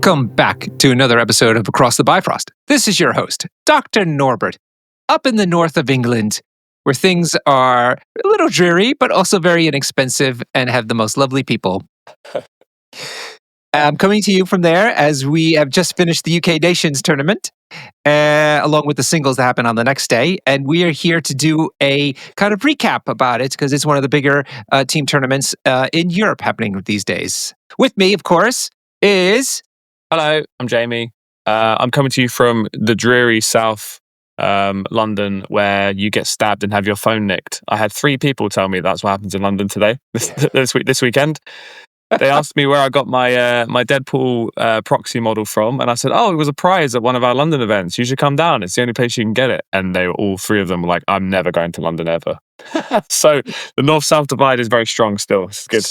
Welcome back to another episode of Across the Bifrost. This is your host, Dr. Norbert, up in the north of England, where things are a little dreary, but also very inexpensive and have the most lovely people. I'm coming to you from there as we have just finished the UK Nations tournament, along with the singles that happen on the next day. And we are here to do a kind of recap about it because it's one of the bigger team tournaments in Europe happening these days. With me, of course, is... Hello, I'm Jamie. I'm coming to you from the dreary south London, where you get stabbed and have your phone nicked. I had 3 people tell me that's what happens in London today, this weekend. They asked me where I got my my Deadpool proxy model from, and I said, "Oh, it was a prize at one of our London events. You should come down. It's the only place you can get it." And they were all 3 of them were like, "I'm never going to London ever." So the north-south divide is very strong still. It's good.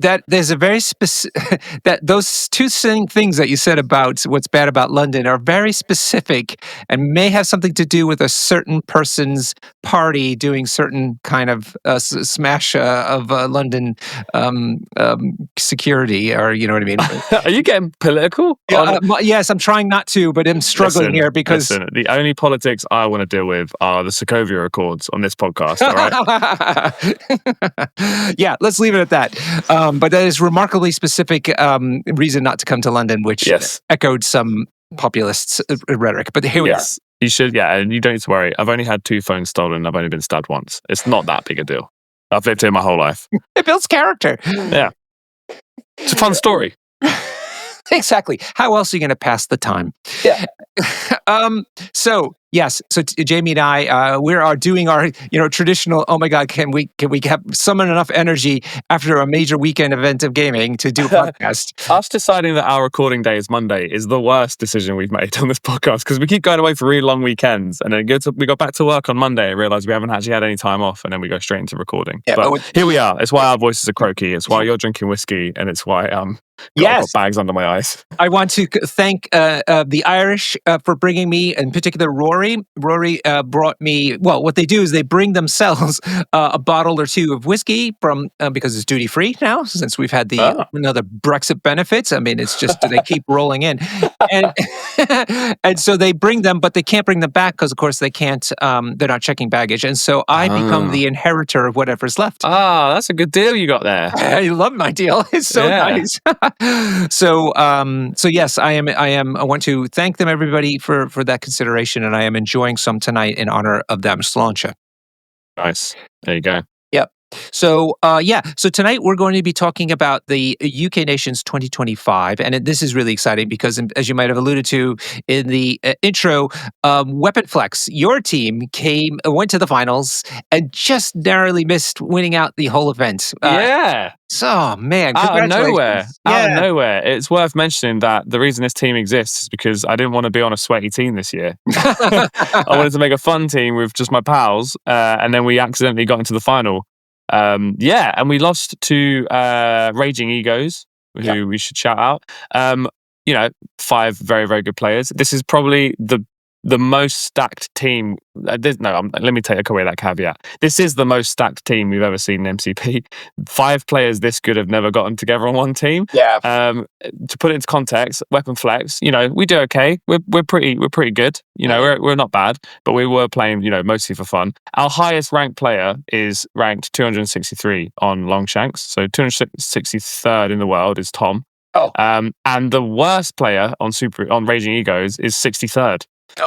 That there's a very specific that those two things that you said about what's bad about London are very specific and may have something to do with a certain person's party doing certain kind of smash of London security, or you know what I mean. Are you getting political? Yes, I'm trying not to, but I'm struggling here because the only politics I want to deal with are the Sokovia Accords on this podcast. All right. Yeah, let's leave it at that. But that is remarkably specific reason not to come to London, which echoed some populist rhetoric. But here we are. You should, and you don't need to worry. I've only had 2 phones stolen. I've only been stabbed once. It's not that big a deal. I've lived here my whole life. It builds character. Yeah. It's a fun story. Exactly. How else are you going to pass the time? Yeah. So Jamie and I, we are doing our, traditional. Oh my God, can we summon enough energy after a major weekend event of gaming to do a podcast? Us deciding that our recording day is Monday is the worst decision we've made on this podcast because we keep going away for really long weekends, and then we got back to work on Monday and realized we haven't actually had any time off, and then we go straight into recording. Yeah, but here we are. It's why our voices are croaky. It's why you're drinking whiskey, and it's why I've got bags under my eyes. I want to thank the Irish for bringing me, in particular Rory. Rory brought me, what they do is they bring themselves a bottle or 2 of whiskey from, because it's duty free now, since we've had another Brexit benefits. I mean, it's just, they keep rolling in. And, and so they bring them, but they can't bring them back because, of course, they can't, they're not checking baggage. And so I become the inheritor of whatever's left. That's a good deal you got there. I love my deal. It's so nice. So yes, I want to thank them, everybody, for that consideration, and I am enjoying some tonight in honor of them. Sláinte. Nice. There you go. Yep. So so tonight we're going to be talking about the UK Nations 2025, and this is really exciting because, as you might have alluded to in the intro, Weapon Flex, your team went to the finals and just narrowly missed winning out the whole event. So, man, congratulations. Out of nowhere. It's worth mentioning that the reason this team exists is because I didn't want to be on a sweaty team this year. I wanted to make a fun team with just my pals, and then we accidentally got into the final. And we lost to Raging Egos, who we should shout out. 5 very, very good players. This is probably the most stacked team. Let me take away that caveat. This is the most stacked team we've ever seen in MCP. 5 players this good have never gotten together on one team. Yeah. To put it into context, Weapon Flex, we do okay. We're pretty good. We're not bad, but we were playing, mostly for fun. Our highest ranked player is ranked 263 on Longshanks. So 263rd in the world is Tom. Oh. And the worst player on Raging Egos is 63rd.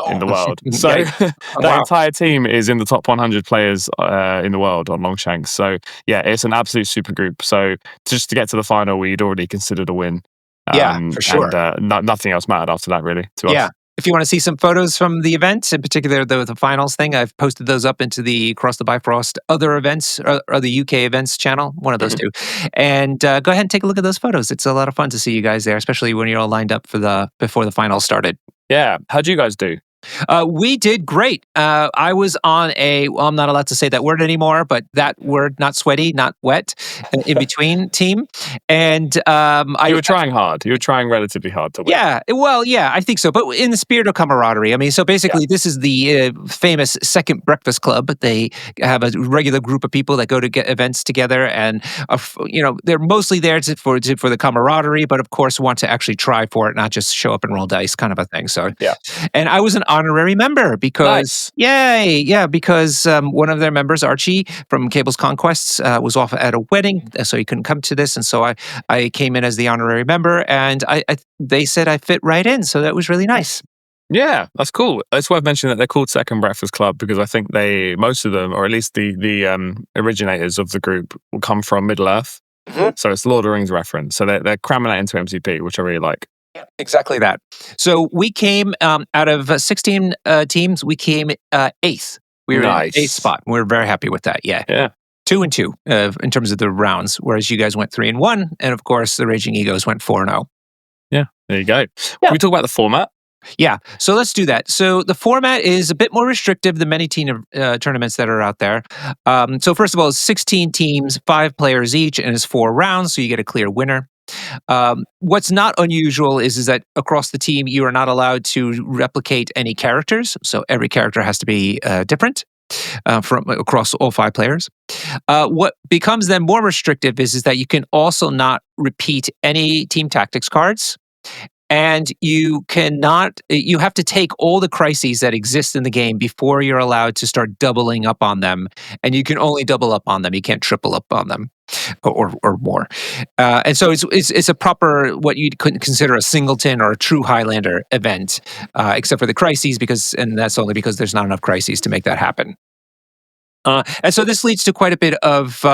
In the world. So that entire team is in the top 100 players in the world on Longshanks. So it's an absolute super group. So just to get to the final, we'd already considered a win. For sure. And nothing else mattered after that, really, to us. If you want to see some photos from the event, in particular the finals thing, I've posted those up into the Across the Bifrost other events or the UK events channel, one of those 2. And go ahead and take a look at those photos. It's a lot of fun to see you guys there, especially when you're all lined up before the finals started. Yeah. How'd you guys do? We did great. I was on well, I'm not allowed to say that word anymore, but that word, not sweaty, not wet, in between team. And You were trying hard. You were trying relatively hard to win. yeah, well, yeah, I think so. But in the spirit of camaraderie, I mean, so basically, this is the famous Second Breakfast Club. They have a regular group of people that go to get events together, and they're mostly there for the camaraderie, but of course, want to actually try for it, not just show up and roll dice, kind of a thing. So, Yeah. and I was an honorary member because, Nice. yay, yeah, because one of their members, Archie from Cable's Conquests, was off at a wedding, so he couldn't come to this, and so I came in as the honorary member, and they said I fit right in, so that was really nice. Yeah, that's cool. It's worth mentioning that they're called Second Breakfast Club because I think most of them, or at least the originators of the group, will come from Middle Earth. Mhm. So it's Lord of the Rings reference. So they're cramming that into MCP, which I really like. Yeah, exactly that. So we came out of 16 teams, we came eighth. We were Nice. in eighth spot. We were very happy with that. Yeah. Yeah. 2-2 in terms of the rounds, whereas you guys went 3-1, and of course the Raging Egos went 4-0. Yeah, there you go. Yeah. Can we talk about the format? Yeah, so let's do that. So the format is a bit more restrictive than many team tournaments that are out there. So first of all, it's 16 teams, 5 players each, and it's 4 rounds, so you get a clear winner. What's not unusual is that across the team, you are not allowed to replicate any characters. So every character has to be different from across all 5 players. What becomes then more restrictive is that you can also not repeat any team tactics cards. And you have to take all the crises that exist in the game before you're allowed to start doubling up on them. And you can only double up on them. You can't triple up on them or more. And so it's a proper, what you couldn't consider a singleton or a true Highlander event, except for the crises, and that's only because there's not enough crises to make that happen. And so this leads to quite a bit of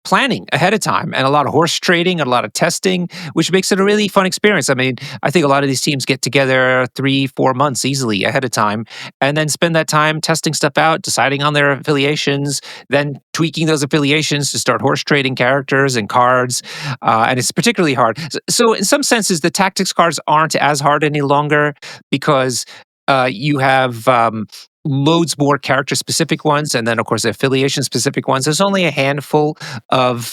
planning ahead of time and a lot of horse trading and a lot of testing, which makes it a really fun experience. I mean, I think a lot of these teams get together 3-4 months easily ahead of time and then spend that time testing stuff out, deciding on their affiliations, then tweaking those affiliations to start horse trading characters and cards. And it's particularly hard. So in some senses, the tactics cards aren't as hard any longer because you have loads more character-specific ones, and then, of course, affiliation-specific ones. There's only a handful of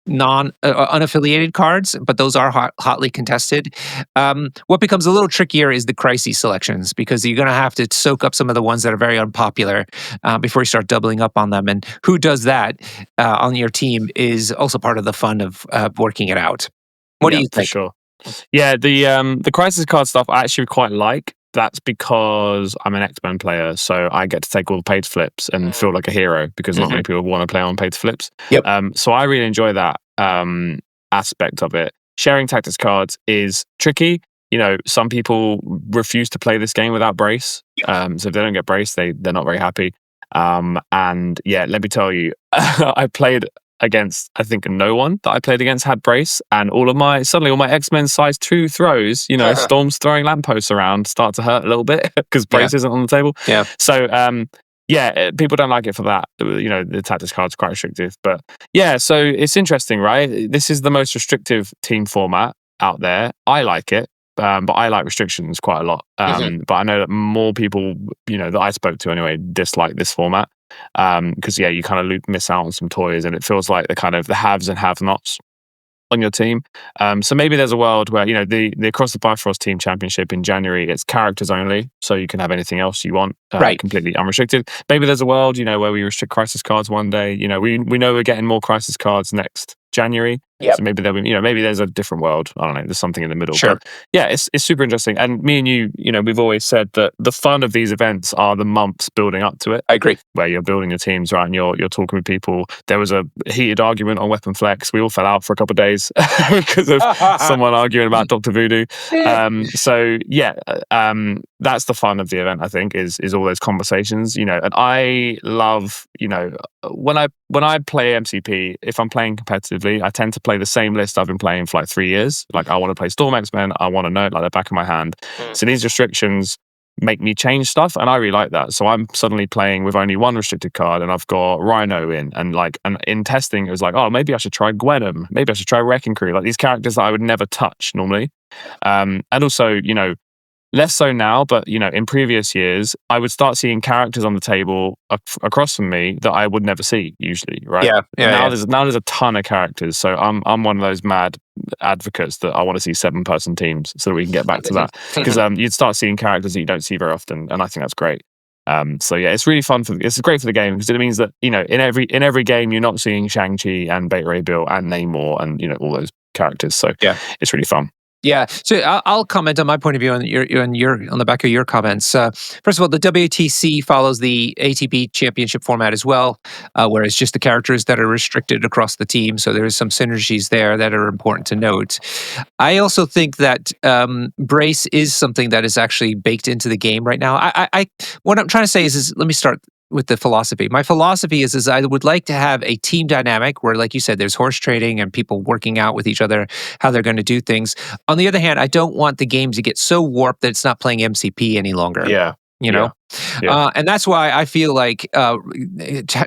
unaffiliated cards, but those are hotly contested. What becomes a little trickier is the crisis selections, because you're going to have to soak up some of the ones that are very unpopular before you start doubling up on them. And who does that on your team is also part of the fun of working it out. What do you think? For sure. Yeah, the crisis card stuff I actually quite like. That's because I'm an X-Men player, so I get to take all the page flips and feel like a hero because not many people want to play on page flips. Yep. So I really enjoy that aspect of it. Sharing tactics cards is tricky. You know, some people refuse to play this game without brace. So if they don't get brace, they're not very happy. And yeah, let me tell you, I played against, I think no one that I played against had brace, and all my X-Men size 2 throws, Storm's throwing lampposts around start to hurt a little bit because brace isn't on the table. Yeah. So people don't like it for that. The tactics card's quite restrictive, but yeah, so it's interesting, right? This is the most restrictive team format out there. I like it. But I like restrictions quite a lot. But I know that more people, that I spoke to anyway, dislike this format. Because you kind of miss out on some toys, and it feels like the haves and have-nots on your team. So maybe there's a world where the Across the Bifrost Team Championship in January, it's characters only, so you can have anything else you want, right, completely unrestricted. Maybe there's a world where we restrict crisis cards one day. We know we're getting more crisis cards next January. Yep. So maybe there'll be, maybe there's a different world. I don't know. There's something in the middle. Sure. But yeah, it's super interesting. And me and you, we've always said that the fun of these events are the months building up to it. I agree. Where you're building your teams, right, and you're talking with people. There was a heated argument on Weapon Flex. We all fell out for a couple of days because of someone arguing about Dr. Voodoo. So yeah, that's the fun of the event. I think is all those conversations. And I love, when I play MCP, if I'm playing competitively, I tend to play the same list I've been playing for like 3 years. Like I want to play Storm X-Men, I want to know it like the back of my hand. So these restrictions make me change stuff, and I really like that. So I'm suddenly playing with only one restricted card, and I've got Rhino in, and in testing it was like, oh, maybe I should try Gwenum, maybe I should try Wrecking Crew, like these characters that I would never touch normally. And also, less so now, but in previous years, I would start seeing characters on the table across from me that I would never see usually, right? Yeah. There's a ton of characters, so I'm one of those mad advocates that I want to see 7-person teams so that we can get back to that, because you'd start seeing characters that you don't see very often, and I think that's great. So yeah, it's really fun it's great for the game, because it means that in every game you're not seeing Shang-Chi and Beta Ray Bill and Namor and all those characters. So Yeah. it's really fun. Yeah, so I'll comment on my point of view on on the back of your comments. First of all, the WTC follows the ATP Championship format as well, whereas just the characters that are restricted across the team. So there is some synergies there that are important to note. I also think that Brace is something that is actually baked into the game right now. What I'm trying to say is let me start with the philosophy. My philosophy is I would like to have a team dynamic where, like you said, there's horse trading and people working out with each other, how they're going to do things. On the other hand, I don't want the game to get so warped that it's not playing MCP any longer. Yeah. And that's why I feel like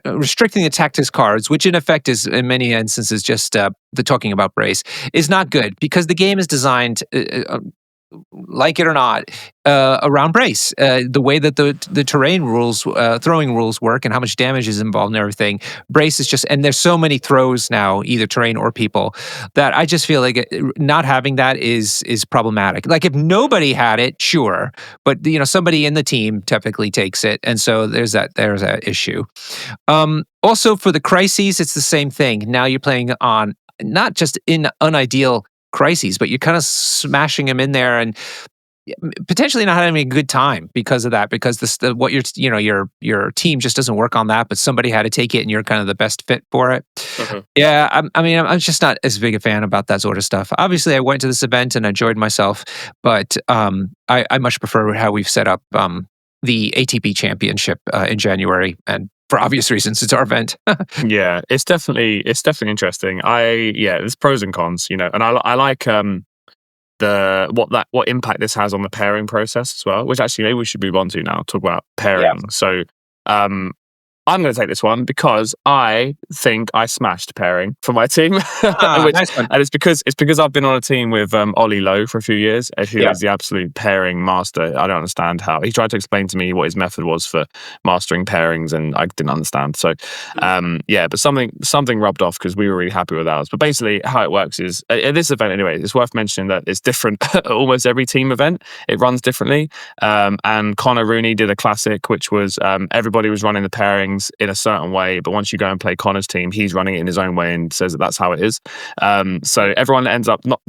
restricting the tactics cards, which in effect is in many instances just the talking about Brace, is not good, because the game is designed, like it or not, around Brace. The way that the terrain rules, throwing rules work, and how much damage is involved and everything. Brace is just, and there's so many throws now, either terrain or people, that I just feel like not having that is problematic. Like if nobody had it, sure, but somebody in the team typically takes it, and so there's that issue. Also for the crises, it's the same thing. Now you're playing on not just in unideal crises, but you're kind of smashing them in there and potentially not having a good time because of that, because what your team just doesn't work on that, but somebody had to take it and you're kind of the best fit for it. Yeah, I'm just not as big a fan about that sort of stuff. Obviously, I went to this event and enjoyed myself, but I much prefer how we've set up the ATP Championship in January, and for obvious reasons, it's our event. Yeah, it's definitely interesting. There's pros and cons, and I like what impact this has on the pairing process as well, which actually maybe we should move on to now, talk about pairing. Yeah. So I'm going to take this one because I think I smashed pairing for my team, Nice one. and it's because I've been on a team with Ollie Lowe for a few years, who is the absolute pairing master. I don't understand how he tried to explain to me what his method was for mastering pairings, and I didn't understand. So, but something rubbed off because we were really happy with ours. But basically, how it works is at this event anyway. It's worth mentioning that it's different. Almost every team event it runs differently. And Connor Rooney did a classic, which was everybody was running the pairings in a certain way, but once you go and play Connor's team, he's running it in his own way and says that that's how it is. So everyone ends up not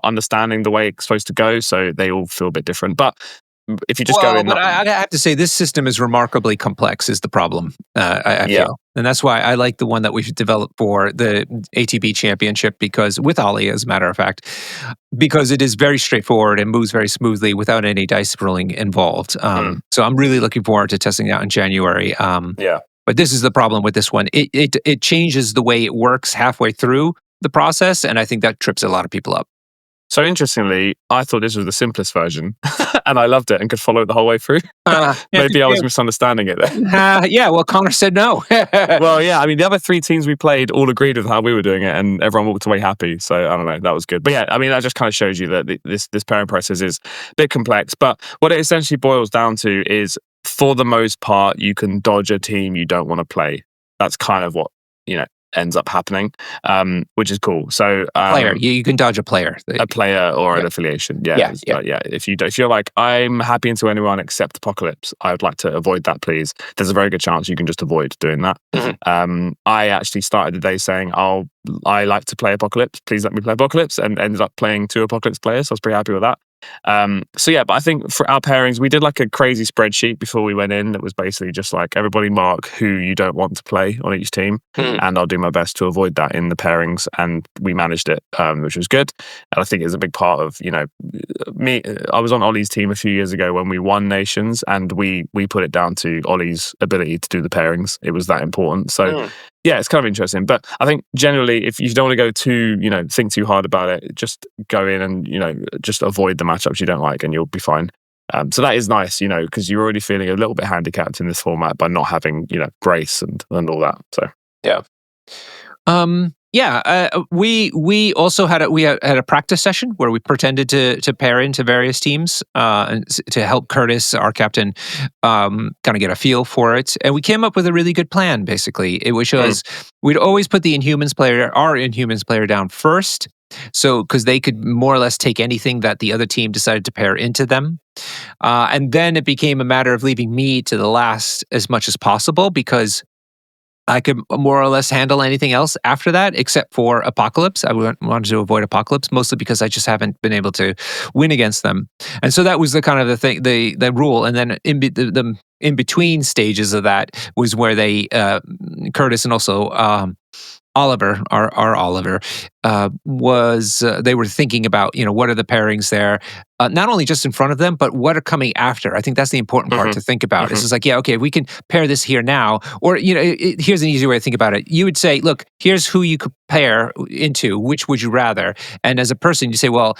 understanding the way it's supposed to go, so they all feel a bit different. But if you just go in, but I have to say this system is remarkably complex. Is the problem? I feel, and that's why I like the one that we've developed for the ATP Championship, because with Ollie, as a matter of fact, because it is very straightforward and moves very smoothly without any dice rolling involved. So I'm really looking forward to testing it out in January. But this is the problem with this one. It changes the way it works halfway through the process, and I think that trips a lot of people up. So interestingly, I thought this was the simplest version, and I loved it and could follow it the whole way through. Maybe I was misunderstanding it then. Well, Connor said no. Well, yeah, I mean, the other 3 teams we played all agreed with how we were doing it, and everyone walked away happy. So I don't know, that was good. But yeah, I mean, that just kind of shows you that this pairing process is a bit complex. But what it essentially boils down to is, for the most part, you can dodge a team you don't want to play. That's kind of what ends up happening, which is cool. So player, you can dodge a player or an affiliation. If you're like, I'm happy into anyone except Apocalypse, I would like to avoid that, please. There's a very good chance you can just avoid doing that. I actually started the day saying, I like to play Apocalypse, please let me play Apocalypse, and ended up playing 2 Apocalypse players, so I was pretty happy with that. But I think for our pairings, we did like a crazy spreadsheet before we went in that was basically just like, everybody mark who you don't want to play on each team, and I'll do my best to avoid that in the pairings, and we managed it, which was good. And I think it's a big part of me. I was on Ollie's team a few years ago when we won Nations, and we put it down to Ollie's ability to do the pairings. It was that important. So yeah, it's kind of interesting. But I think generally, if you don't want to go too, think too hard about it, just go in and, just avoid the matchups you don't like, and you'll be fine. So that is nice, because you're already feeling a little bit handicapped in this format by not having, Brace and all that. So yeah. Yeah, we also had a practice session where we pretended to pair into various teams to help Curtis, our captain, kind of get a feel for it, and we came up with a really good plan. Basically, which was we'd always put our Inhumans player down first, so because they could more or less take anything that the other team decided to pair into them, and then it became a matter of leaving me to the last as much as possible because I could more or less handle anything else after that, except for Apocalypse. I wanted to avoid Apocalypse, mostly because I just haven't been able to win against them. And so that was the kind of the thing, the rule. And then the in between stages of that was where they Curtis and also Oliver, our Oliver, was they were thinking about what are the pairings there, not only just in front of them, but what are coming after. I think that's the important part to think about. It's just like, yeah, okay, we can pair this here now, or here's an easy way to think about it. You would say, look, here's who you could pair into. Which would you rather? And as a person, you say, well,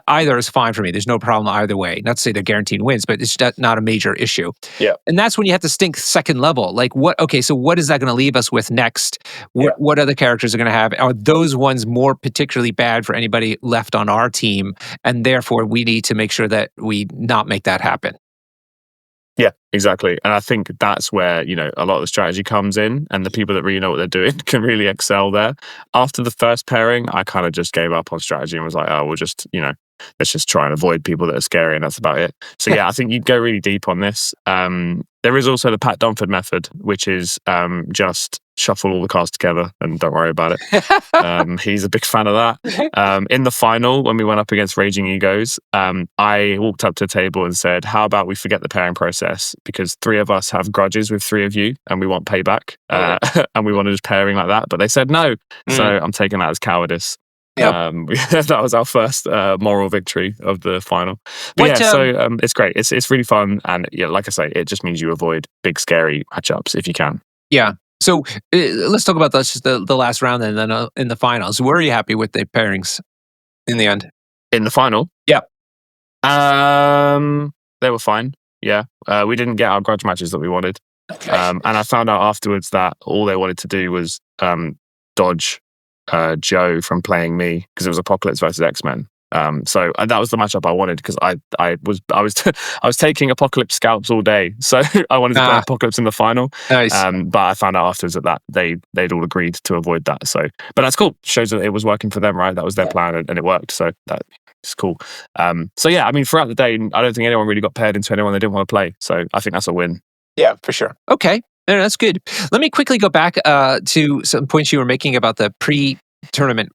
either is fine for me. There's no problem either way. Not to say they're guaranteed wins, but it's not a major issue. Yeah, and that's when you have to think second level. Like, what? Okay, so what is that going to leave us with next? What other characters are going to have? Are those ones more particularly bad for anybody left on our team? And therefore, we need to make sure that we not make that happen. Yeah, exactly. And I think that's where, a lot of the strategy comes in, and the people that really know what they're doing can really excel there. After the first pairing, I kind of just gave up on strategy and was like, oh, we'll just, let's just try and avoid people that are scary, and that's about it. So yeah, I think you'd go really deep on this. There is also the Pat Dunford method, which is just shuffle all the cards together and don't worry about it. He's a big fan of that. In the final, when we went up against Raging Egos, I walked up to a table and said, how about we forget the pairing process? Because 3 of us have grudges with 3 of you and we want payback. And we want to just pairing like that. But they said no. So I'm taking that as cowardice. Yep. That was our first moral victory of the final. But it's great. It's really fun, and yeah, like I say, it just means you avoid big scary matchups if you can. Yeah. So let's talk about the last round and then in the finals. Were you happy with the pairings in the end? In the final, yeah, they were fine. Yeah, we didn't get our grudge matches that we wanted, and I found out afterwards that all they wanted to do was dodge Joe from playing me because it was Apocalypse versus X-Men. So that was the matchup I wanted because I was taking Apocalypse scalps all day, so I wanted to play Apocalypse in the final. Nice. But I found out afterwards that they'd all agreed to avoid that. So, but that's cool. Shows that it was working for them, right? That was their plan, and it worked. So that's cool. So yeah, I mean, throughout the day, I don't think anyone really got paired into anyone they didn't want to play. So I think that's a win. Yeah, for sure. Okay. No, that's good. Let me quickly go back to some points you were making about the pre-tournament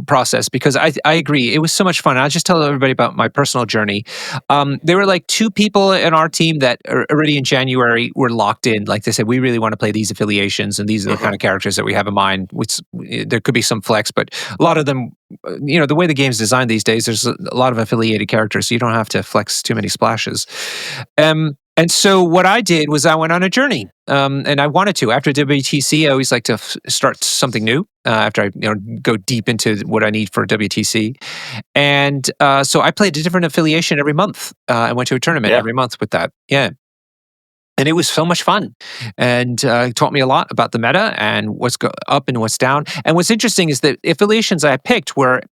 process, because I agree. It was so much fun. I'll just tell everybody about my personal journey. There were like 2 people in our team that already in January were locked in. Like they said, we really want to play these affiliations, and these are the kind of characters that we have in mind. Which there could be some flex, but a lot of them, the way the game's designed these days, there's a lot of affiliated characters, so you don't have to flex too many splashes. And so what I did was I went on a journey, and I wanted to. After WTC, I always like to start something new after I go deep into what I need for WTC. And so I played a different affiliation every month. I went to a tournament every month with that. Yeah. And it was so much fun, and taught me a lot about the meta and what's up and what's down. And what's interesting is that affiliations I picked were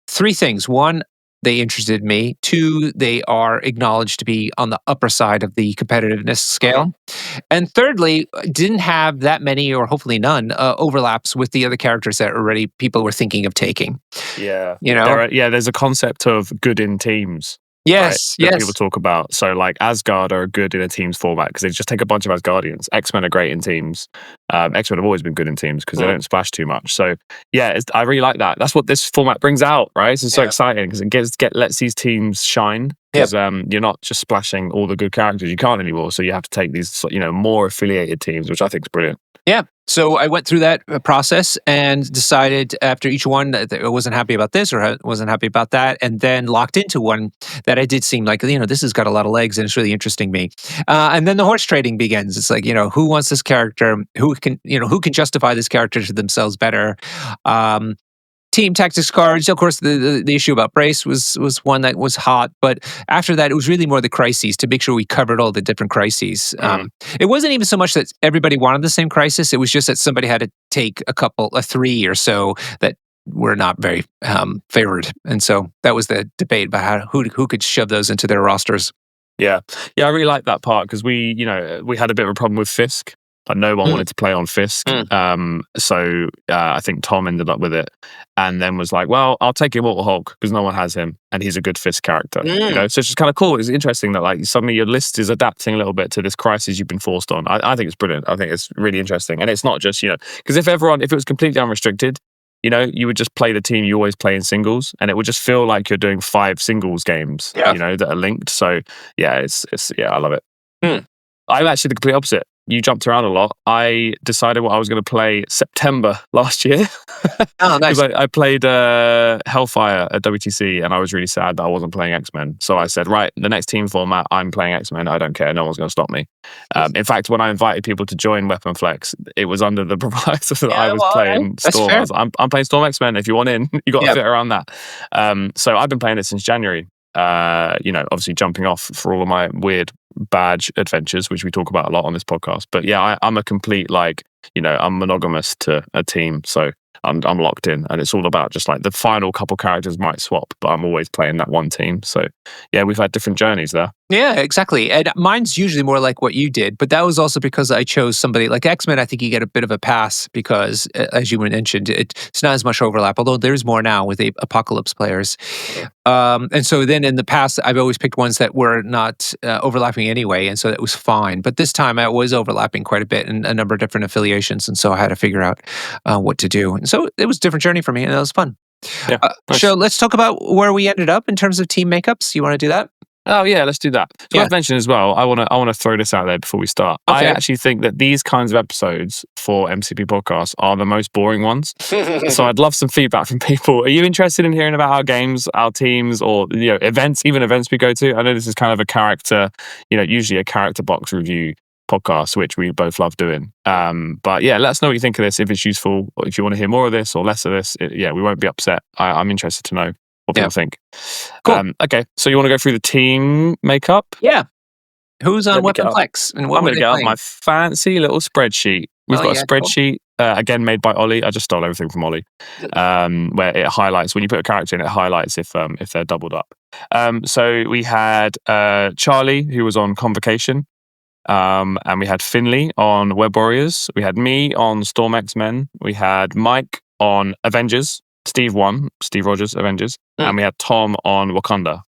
3 things. 1, they interested me. 2, they are acknowledged to be on the upper side of the competitiveness scale. And thirdly, didn't have that many, or hopefully none, overlaps with the other characters that already people were thinking of taking. Yeah. There's a concept of good in teams. Yes, right, that people talk about. So like Asgard are good in a teams format because they just take a bunch of Asgardians. X-Men are great in teams. X-Men have always been good in teams because they don't splash too much. So yeah, I really like that. That's what this format brings out, right? It's so exciting because it lets these teams shine. Because you're not just splashing all the good characters. You can't anymore. So you have to take these more affiliated teams, which I think is brilliant. Yeah. So I went through that process and decided after each one that I wasn't happy about this or I wasn't happy about that, and then locked into one that I did seem like, this has got a lot of legs and it's really interesting me. And then the horse trading begins. It's like, who wants this character? Who can justify this character to themselves better? team tactics cards. Of course, the issue about Brace was one that was hot, but after that, it was really more the crises to make sure we covered all the different crises. It wasn't even so much that everybody wanted the same crisis; it was just that somebody had to take a 3 or so that were not very favored, and so that was the debate about who could shove those into their rosters. Yeah, I really like that part because we had a bit of a problem with Fisk. Like no one wanted to play on Fisk, so I think Tom ended up with it, and then was like, "Well, I'll take Immortal Hulk because no one has him, and he's a good Fisk character." So it's just kind of cool. It's interesting that like suddenly your list is adapting a little bit to this crisis you've been forced on. I think it's brilliant. I think it's really interesting, and it's not just because if it was completely unrestricted, you would just play the team you always play in singles, and it would just feel like you're doing 5 singles games, that are linked. So yeah, it's I love it. I'm actually the complete opposite. You jumped around a lot. I decided what I was going to play September last year. Oh, nice. I played Hellfire at WTC, and I was really sad that I wasn't playing X-Men. So I said, right, the next team format, I'm playing X-Men. I don't care. No one's going to stop me. In fact, when I invited people to join Weapon Flex, it was under the proviso that I was playing Storm. I was like, I'm playing Storm X-Men. If you want in, you got to fit around that. So I've been playing it since January. Obviously jumping off for all of my weird badge adventures, which we talk about a lot on this podcast. But yeah, I'm a complete I'm monogamous to a team, so I'm locked in, and it's all about just like the final couple characters might swap, but I'm always playing that one team. So yeah, we've had different journeys there. Yeah, exactly. And mine's usually more like what you did, but that was also because I chose somebody like X-Men. I think you get a bit of a pass because, as you mentioned, it's not as much overlap, although there's more now with the Apocalypse players. And so then in the past, I've always picked ones that were not overlapping anyway, and so that was fine. But this time I was overlapping quite a bit in a number of different affiliations, and so I had to figure out what to do. And so it was a different journey for me, and it was fun. Yeah, nice. So let's talk about where we ended up in terms of team makeups. You want to do that? Oh yeah, let's do that. So I've mentioned as well, I want to throw this out there before we start. Okay. I actually think that these kinds of episodes for MCP podcasts are the most boring ones. So I'd love some feedback from people. Are you interested in hearing about our games, our teams, or events, even events we go to? I know this is kind of a character, usually a character box review podcast, which we both love doing. But yeah, let us know what you think of this, if it's useful, or if you want to hear more of this or less of this. We won't be upset. I'm interested to know what people think. Cool. Okay, so you want to go through the team makeup? Yeah. Who's on Weapon Flex? And I'm going to get up my fancy little spreadsheet. We've got a spreadsheet, again, made by Ollie. I just stole everything from Ollie, where it highlights, when you put a character in, it highlights if they're doubled up. So we had Charlie, who was on Convocation, and we had Finley on Web Warriors. We had me on Storm X-Men. We had Mike on Avengers. Steve Rogers, Avengers, and we had Tom on Wakanda.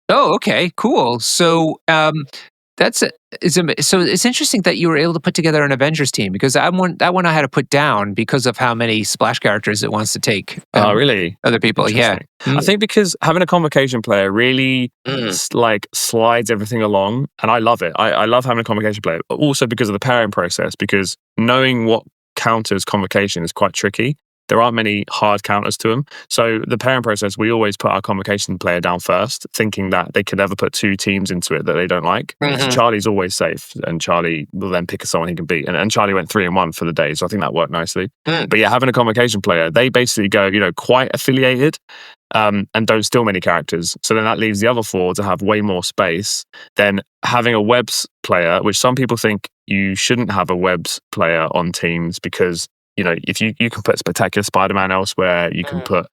Oh, okay, cool. So so it's interesting that you were able to put together an Avengers team, because that one I had to put down because of how many splash characters it wants to take. Oh, really? Other people, yeah. I think because having a Convocation player really slides everything along, and I love it. I love having a Convocation player, also because of the pairing process, because knowing what counters Convocation is quite tricky. There aren't many hard counters to them. So the pairing process, we always put our Convocation player down first, thinking that they could ever put 2 teams into it that they don't like. So Charlie's always safe, and Charlie will then pick someone he can beat. And Charlie went 3-1 for the day, so I think that worked nicely. But yeah, having a Convocation player, they basically go, quite affiliated, and don't steal many characters. So then that leaves the other 4 to have way more space. Then having a Webs player, which some people think you shouldn't have a Webs player on teams because if you can put Spectacular Spider-Man elsewhere, you can put,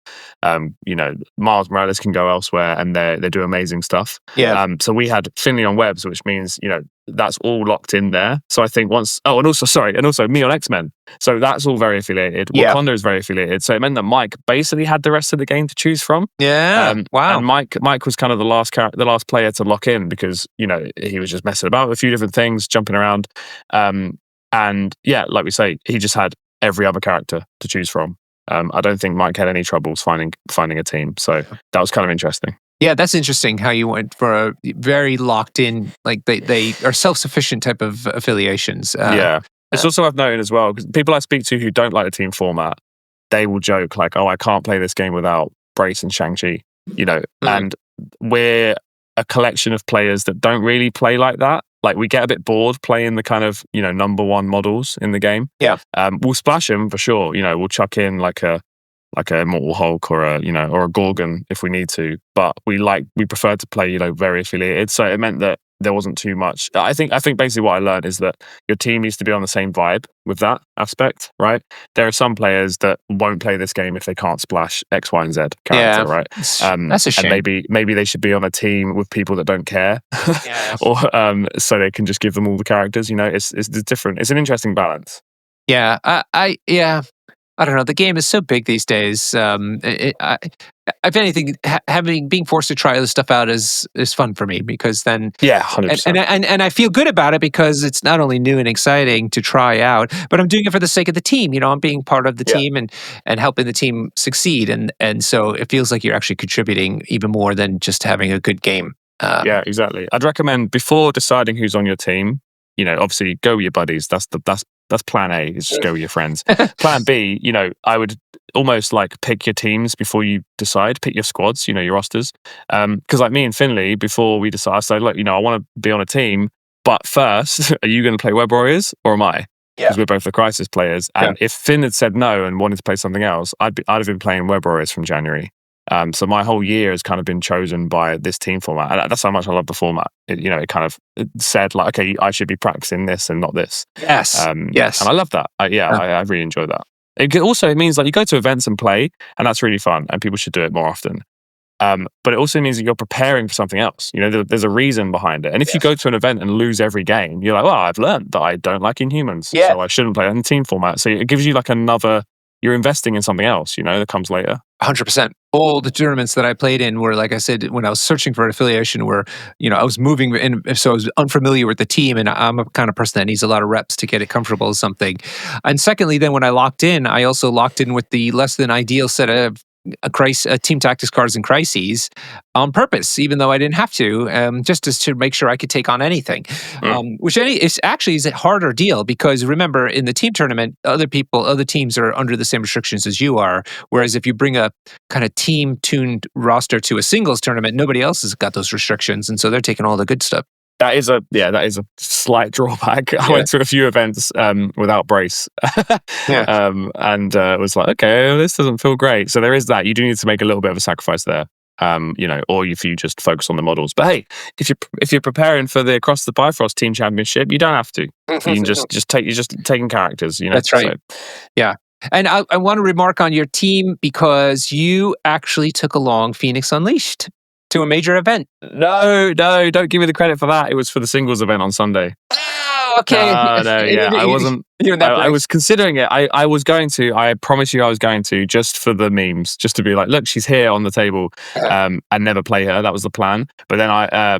Miles Morales can go elsewhere, and they do amazing stuff. Yeah. So we had Finley on Webs, which means that's all locked in there. So I think once, and also me on X-Men. So that's all very affiliated. Wakanda is very affiliated. So it meant that Mike basically had the rest of the game to choose from. Yeah. Wow. And Mike was kind of the last player to lock in, because he was just messing about with a few different things, jumping around, and yeah, like we say, he just had every other character to choose from. I don't think Mike had any troubles finding a team. So that was kind of interesting. Yeah, that's interesting how you went for a very locked in, like they are self-sufficient type of affiliations. It's also worth noting as well, because people I speak to who don't like the team format, they will joke like, oh, I can't play this game without Brace and Shang-Chi, and we're a collection of players that don't really play like that. Like, we get a bit bored playing the kind of, number 1 models in the game. Yeah. We'll splash them for sure. We'll chuck in like a like a Immortal Hulk or a Gorgon if we need to. But we prefer to play, very affiliated. So it meant that there wasn't too much. I think basically what I learned is that your team needs to be on the same vibe with that aspect, right? There are some players that won't play this game if they can't splash X, Y, and Z character, right? That's a shame. And maybe they should be on a team with people that don't care, or so they can just give them all the characters. It's different. It's an interesting balance. Yeah, I don't know. The game is so big these days. If anything, being forced to try this stuff out is fun for me, because then 100%. And I feel good about it because it's not only new and exciting to try out, but I'm doing it for the sake of the team. I'm being part of the team and helping the team succeed, and so it feels like you're actually contributing even more than just having a good game. Yeah, exactly. I'd recommend, before deciding who's on your team, obviously go with your buddies. That's plan A, is just go with your friends. Plan B, I would almost like pick your teams before you decide, pick your squads, your rosters. Because like me and Finley, before we decide, I said, look, I want to be on a team, but first, are you going to play Web Warriors or am I? Because we're both the Crisis players. And if Finn had said no and wanted to play something else, I'd have been playing Web Warriors from January. So my whole year has kind of been chosen by this team format, and that's how much I love the format. It kind of said like, okay, I should be practicing this and not this. Yes, yes, and I love that. I really enjoy that. It means like you go to events and play, and that's really fun, and people should do it more often. But it also means that you're preparing for something else. There's a reason behind it. And if you go to an event and lose every game, you're like, well, I've learned that I don't like Inhumans, so I shouldn't play in the team format. So it gives you like you're investing in something else, that comes later. 100%. All the tournaments that I played in were, like I said, when I was searching for an affiliation, where I was moving in, so I was unfamiliar with the team, and I'm a kind of person that needs a lot of reps to get it comfortable with something. And secondly, then when I locked in, I also locked in with the less than ideal set of team tactics cards and crises on purpose, even though I didn't have to, just to make sure I could take on anything. Which is actually a harder deal, because remember, in the team tournament, other teams are under the same restrictions as you are. Whereas if you bring a kind of team-tuned roster to a singles tournament, nobody else has got those restrictions, and so they're taking all the good stuff. That is a slight drawback. I went to a few events without brace, and was like, okay, this doesn't feel great. So there is that. You do need to make a little bit of a sacrifice there, or if you just focus on the models. But hey, if you're preparing for the Across the Bifrost Team Championship, you don't have to. You can you're just taking characters. That's right. So. Yeah. And I want to remark on your team, because you actually took along Phoenix Unleashed to a major event. No, don't give me the credit for that. It was for the singles event on Sunday. Oh, okay. No, yeah, I wasn't. I was considering it. I was going to. I promise you, I was going to, just for the memes, just to be like, look, she's here on the table, and never play her. That was the plan. But then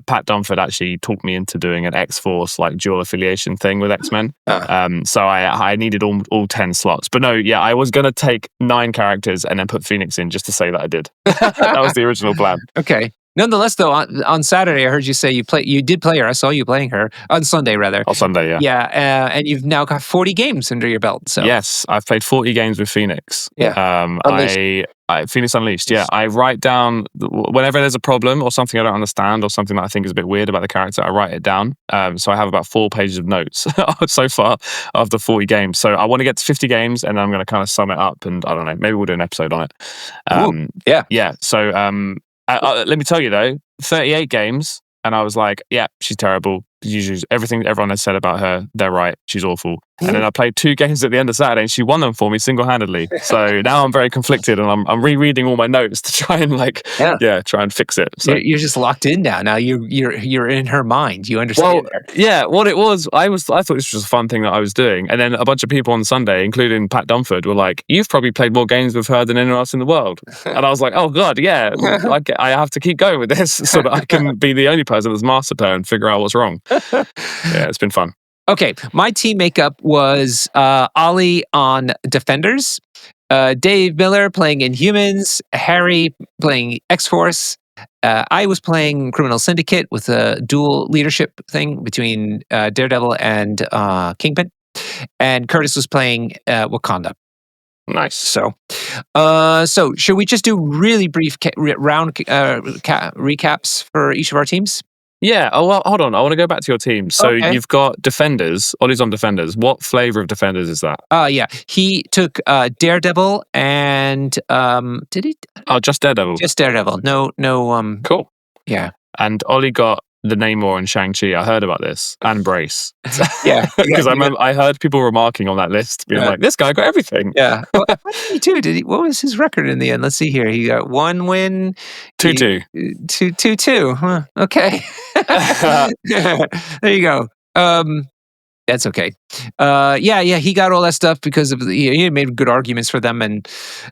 Pat Dunford actually talked me into doing an X-Force like dual affiliation thing with X-Men. So I needed all 10 slots. But no, yeah, I was going to take 9 characters and then put Phoenix in just to say that I did. That was the original plan. Okay. Nonetheless, though, on Saturday, I heard you say you did play her. I saw you playing her on Sunday, rather. On Sunday, yeah. Yeah, and you've now got 40 games under your belt. So yes, I've played 40 games with Phoenix. Yeah, Phoenix Unleashed. Yeah, I write down whenever there's a problem or something I don't understand or something that I think is a bit weird about the character. I write it down. So I have about 4 pages of notes so far after 40 games. So I want to get to 50 games, and then I'm going to kind of sum it up. And I don't know, maybe we'll do an episode on it. Yeah. So let me tell you though, 38 games, and I was like, yeah, she's terrible. Usually, everything everyone has said about her, they're right. She's awful. And then I played 2 games at the end of Saturday, and she won them for me single-handedly. So now I'm very conflicted, and I'm rereading all my notes to try and try and fix it. So you're just locked in now. Now you're in her mind. You understand her. Yeah. What it was, I thought this was a fun thing that I was doing, and then a bunch of people on Sunday, including Pat Dunford, were like, "You've probably played more games with her than anyone else in the world." And I was like, "Oh God, yeah. I have to keep going with this so that I can be the only person that's mastered her and figure out what's wrong." Yeah, it's been fun. Okay, my team makeup was Ollie on Defenders, Dave Miller playing Inhumans, Harry playing X-Force. I was playing Criminal Syndicate with a dual leadership thing between Daredevil and Kingpin, and Curtis was playing Wakanda. Nice. So should we just do really brief round recaps for each of our teams? Yeah. Oh, well, hold on. I want to go back to your team. So Okay. you've got defenders. Ollie's on defenders. What flavor of defenders is that? Yeah. He took Daredevil and did he Oh, just Daredevil. just Daredevil? No. Cool. Yeah. And Ollie got the Namor and Shang-Chi. I heard about this. And Brace. Yeah. Because I heard people remarking on that list, being like, this guy got everything. Yeah. What did he do? What was his record in the end? Let's see here. He got 1 win. 2-2. 2-2. Huh. Okay. There you go. That's okay. Yeah, he got all that stuff because of he made good arguments for them, and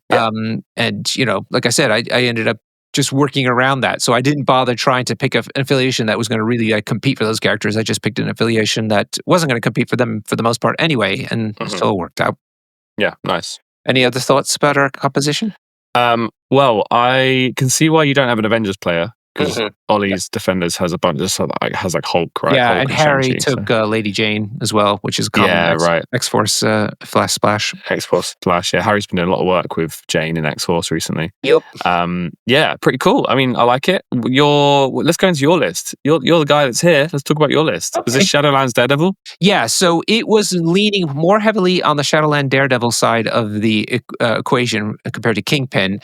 like I said, I ended up just working around that. So I didn't bother trying to pick an affiliation that was going to really compete for those characters. I just picked an affiliation that wasn't going to compete for them for the most part anyway, and still worked out. Yeah, nice. Any other thoughts about our composition? Well, I can see why you don't have an Avengers player. Because Ollie's defenders has a bunch of has like Hulk, right? Yeah, Hulk and Harry Shang-Chi, took Lady Jane as well, which is common. right. X-Force Flash Splash. X-Force Flash. Yeah, Harry's been doing a lot of work with Jane in X-Force recently. Yep. Yeah, pretty cool. I mean, I like it. Let's go into your list. You're the guy that's here. Let's talk about your list. Was this Shadowlands Daredevil? Yeah, so it was leaning more heavily on the Shadowland Daredevil side of the equation compared to Kingpin.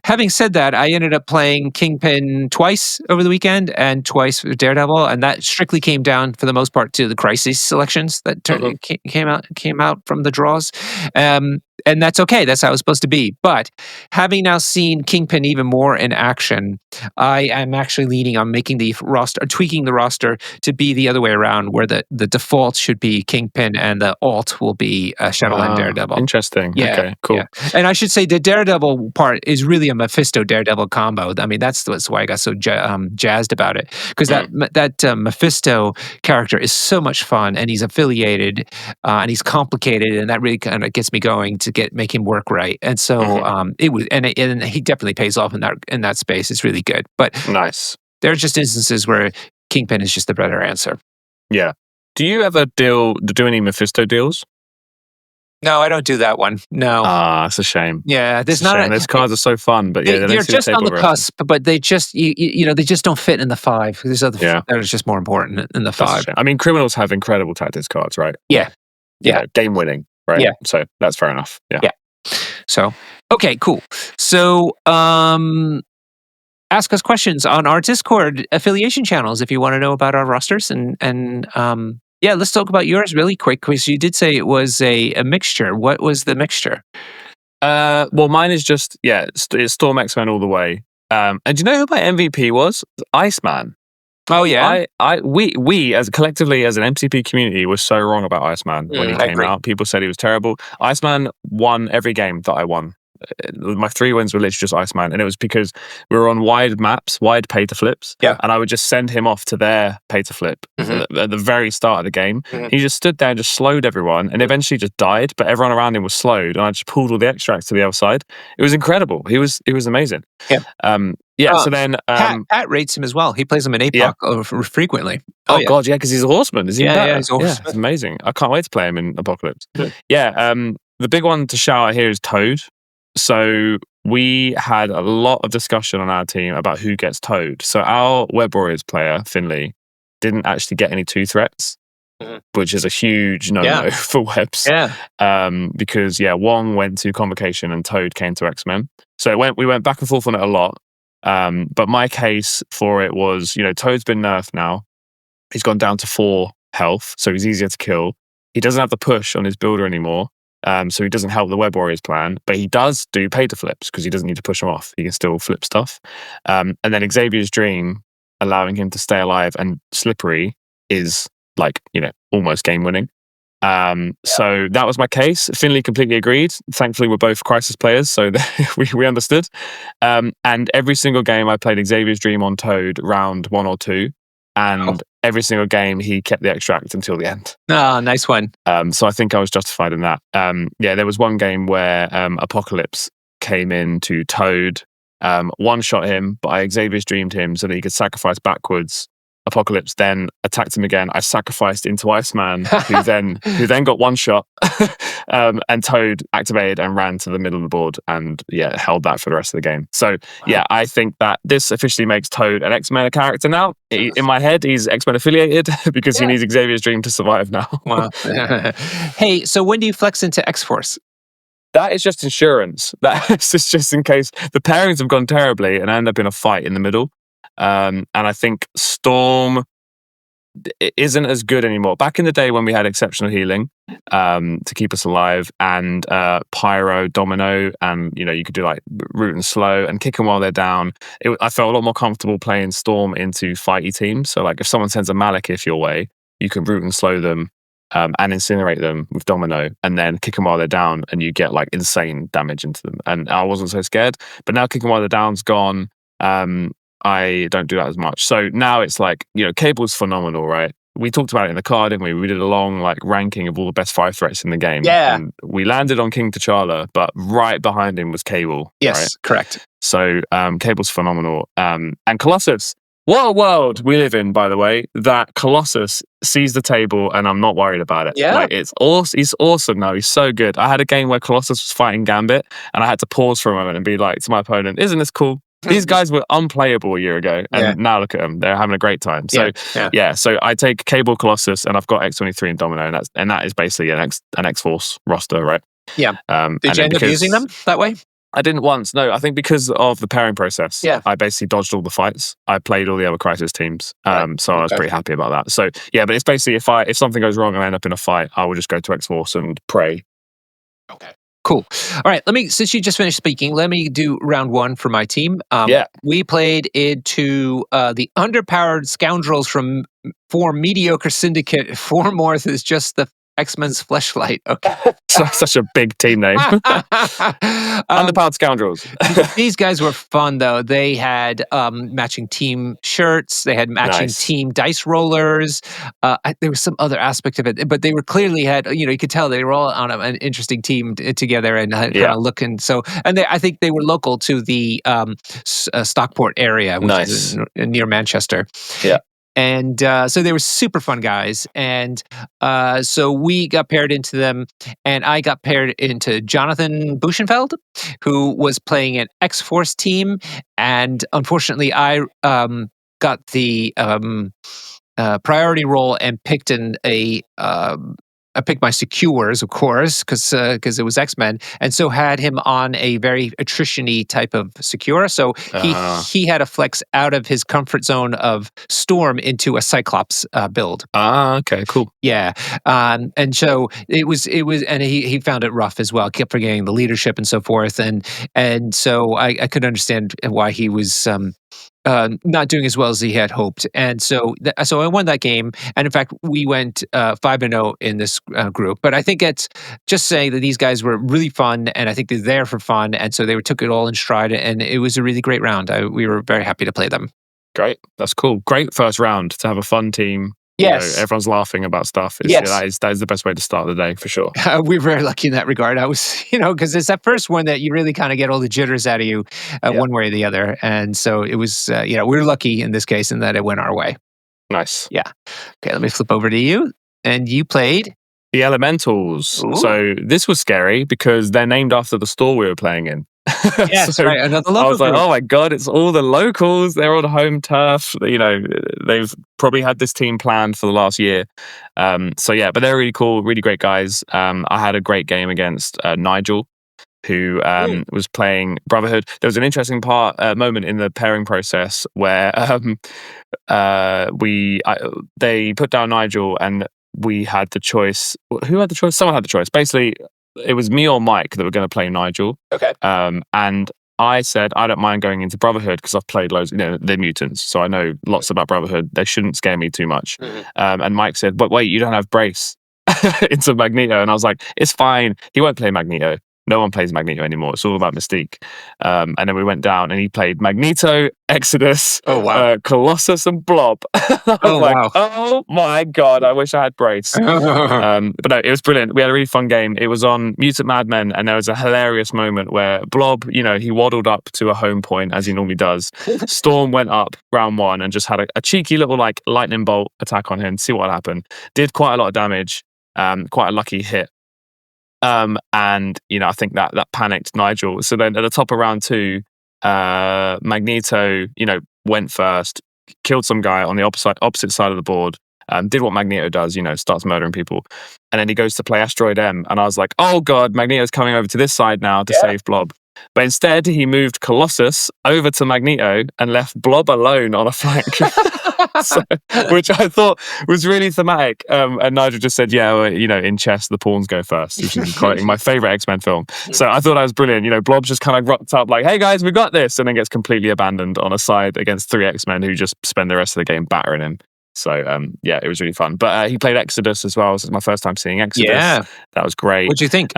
Having said that, I ended up playing Kingpin twice over the weekend and twice with Daredevil, and that strictly came down for the most part to the Crisis selections that came out from the draws. And that's okay. That's how it was supposed to be. But having now seen Kingpin even more in action, I am actually leaning on making the roster, tweaking the roster to be the other way around, where the default should be Kingpin and the alt will be Shadowland Daredevil. Interesting. Yeah, okay, cool. Yeah. And I should say the Daredevil part is really a Mephisto Daredevil combo. I mean, that's why I got so jazzed about it, because that Mephisto character is so much fun, and he's affiliated, and he's complicated, and that really kind of gets me going to make him work right. And so it was, and he definitely pays off in that space. It's really good. But nice. There are just instances where Kingpin is just the better answer. Yeah. Do you ever do any Mephisto deals? No, I don't do that one. No. It's a shame. Yeah, those cards are so fun, but yeah, they're just on the cusp. But they just they just don't fit in the 5. There's other that are just more important in the 5. I mean, criminals have incredible tactics cards, right? Yeah. Game winning, right? Yeah. So that's fair enough. Yeah. So okay, cool. So ask us questions on our Discord affiliation channels if you want to know about our rosters and yeah, let's talk about yours really quick, because you did say it was a mixture. What was the mixture? Well, mine is just it's Storm X-Men all the way. And do you know who my MVP was? Iceman. Oh yeah. We as collectively as an MCP community were so wrong about Iceman when he came out. People said he was terrible. Iceman won every game that I won. My 3 wins were literally just Iceman, and it was because we were on wide maps, wide pay to flips, and I would just send him off to their pay to flip at the very start of the game. He just stood there and just slowed everyone, and eventually just died, but everyone around him was slowed, and I just pulled all the extracts to the other side. It was incredible. He was amazing. So then Pat rates him as well. He plays him in APOC frequently. God, because he's a horseman. Is he better? He's a horseman. It's amazing. I can't wait to play him in Apocalypse. The big one to shout out here is Toad. So we had a lot of discussion on our team about who gets Toad. So our Web Warriors player, Finley, didn't actually get any 2 threats, which is a huge no-no for Webs. Because Wong went to Convocation and Toad came to X-Men. So we went back and forth on it a lot. But my case for it was, Toad's been nerfed now. He's gone down to 4 health, so he's easier to kill. He doesn't have the push on his builder anymore. So he doesn't help the Web Warriors plan, but he does do pay to flips because he doesn't need to push them off. He can still flip stuff. And then Xavier's Dream, allowing him to stay alive and slippery, is almost game winning. So that was my case. Finley completely agreed. Thankfully, we're both Crisis players, so we understood. And every single game I played Xavier's Dream on Toad round 1 or 2. And every single game, he kept the extract until the end. Oh, nice one. So I think I was justified in that. There was one game where Apocalypse came in to Toad, one-shot him, but I Xavier's Dreamed him so that he could sacrifice backwards Apocalypse then attacked him again. I sacrificed into Iceman, who then got one shot, and Toad activated and ran to the middle of the board and held that for the rest of the game. So I think that this officially makes Toad an X-Men character now. In my head, he's X-Men affiliated because he needs Xavier's dream to survive now. Wow. Hey, so when do you flex into X-Force? That is just insurance. That's just in case the pairings have gone terribly and I end up in a fight in the middle. And I think Storm isn't as good anymore. Back in the day when we had exceptional healing to keep us alive, and Pyro, Domino, and you could do like root and slow and kick them while they're down. I felt a lot more comfortable playing Storm into fighty teams. So like if someone sends a Malekith your way, you can root and slow them. And incinerate them with Domino and then kick them while they're down, and you get like insane damage into them. And I wasn't so scared, but now kick them while they're down's gone. I don't do that as much. So now it's like, Cable's phenomenal, right? We talked about it in the car, didn't we? We did a long like ranking of all the best 5 threats in the game. Yeah. And we landed on King T'Challa, but right behind him was Cable. Yes, right? correct. So Cable's phenomenal. And Colossus. What a world we live in, by the way, that Colossus sees the table and I'm not worried about it. Yeah. Like, it's awesome. He's awesome now. He's so good. I had a game where Colossus was fighting Gambit and I had to pause for a moment and be like to my opponent, isn't this cool? These guys were unplayable a year ago and now look at them. They're having a great time. So, so I take Cable, Colossus, and I've got X-23 and Domino, and that is basically an X-Force roster, right? Yeah. Did you end up using them that way? I didn't once. No, I think because of the pairing process, I basically dodged all the fights. I played all the other Crisis teams, so I was pretty happy about that. So but it's basically if something goes wrong and I end up in a fight, I will just go to X-Force and pray. Okay, cool. All right, since you just finished speaking, let me do round 1 for my team. We played into the underpowered scoundrels from For Mediocre Syndicate. Formorth is just the X-Men's Fleshlight. Okay. Such a big team name. Underpowered scoundrels. These guys were fun, though. They had matching team shirts. They had matching team dice rollers. There was some other aspect of it, but they were clearly you could tell they were all on an interesting team together and kind of looking. So, I think they were local to the Stockport area, which is near Manchester. Yeah. And so they were super fun guys. And so we got paired into them, and I got paired into Jonathan Buchenfeld, who was playing an X-Force team. And unfortunately, I got the priority role and picked I picked my secures, of course, because it was X-Men, and so had him on a very attrition-y type of secure. So he had a flex out of his comfort zone of Storm into a Cyclops build. Okay, cool. Yeah, and so it was, and he found it rough as well. Kept forgetting the leadership and so forth, and so I could understand why he was not doing as well as he had hoped. And so I won that game. And in fact, we went 5-0 in this group. But I think it's just saying that these guys were really fun, and I think they're there for fun. And so they took it all in stride, and it was a really great round. We were very happy to play them. Great. That's cool. Great first round to have a fun team. Yes. Everyone's laughing about stuff. That is the best way to start the day, for sure. We were very lucky in that regard. I was, because it's that first one that you really kind of get all the jitters out of you one way or the other. And so it was, we were lucky in this case in that it went our way. Nice. Yeah. Okay, let me flip over to you. And you played? The Elementals. Ooh. So this was scary because they're named after the store we were playing in. Yes, right. Another local I was like, group. oh my God, it's all the locals. They're on home turf. They've probably had this team planned for the last year. But they're really cool, really great guys. I had a great game against Nigel, who was playing Brotherhood. There was an interesting moment in the pairing process where they put down Nigel and we had the choice. Who had the choice? Someone had the choice. Basically, it was me or Mike that were going to play Nigel. Okay. And I said, I don't mind going into Brotherhood because I've played loads, they're mutants. So I know lots about Brotherhood. They shouldn't scare me too much. Mm-hmm. And Mike said, but wait, you don't have Brace into Magneto. And I was like, it's fine. He won't play Magneto. No one plays Magneto anymore. It's all about Mystique. And then we went down and he played Magneto, Exodus, Oh, wow. Colossus, and Blob. I was Oh, like, wow. oh my God, I wish I had Brace. But no, it was brilliant. We had a really fun game. It was on Mutant Madmen, and there was a hilarious moment where Blob, he waddled up to a home point as he normally does. Storm went up round 1 and just had a cheeky little like lightning bolt attack on him to see what happened. Did quite a lot of damage. Quite a lucky hit. And I think that panicked Nigel. So then at the top of round 2, Magneto, went first, killed some guy on the opposite side of the board. Did what Magneto does, starts murdering people. And then he goes to play Asteroid M. And I was like, oh God, Magneto's coming over to this side now to save Blob. But instead, he moved Colossus over to Magneto and left Blob alone on a flank. Which I thought was really thematic. And Nigel just said, yeah, well, in chess, the pawns go first, which is quite my favorite X-Men film. So I thought that was brilliant. Blob's just kind of rocked up like, hey guys, we got this. And then gets completely abandoned on a side against 3 X-Men who just spend the rest of the game battering him. So, it was really fun. But he played Exodus as well. This was my first time seeing Exodus. Yeah. That was great. What'd you think?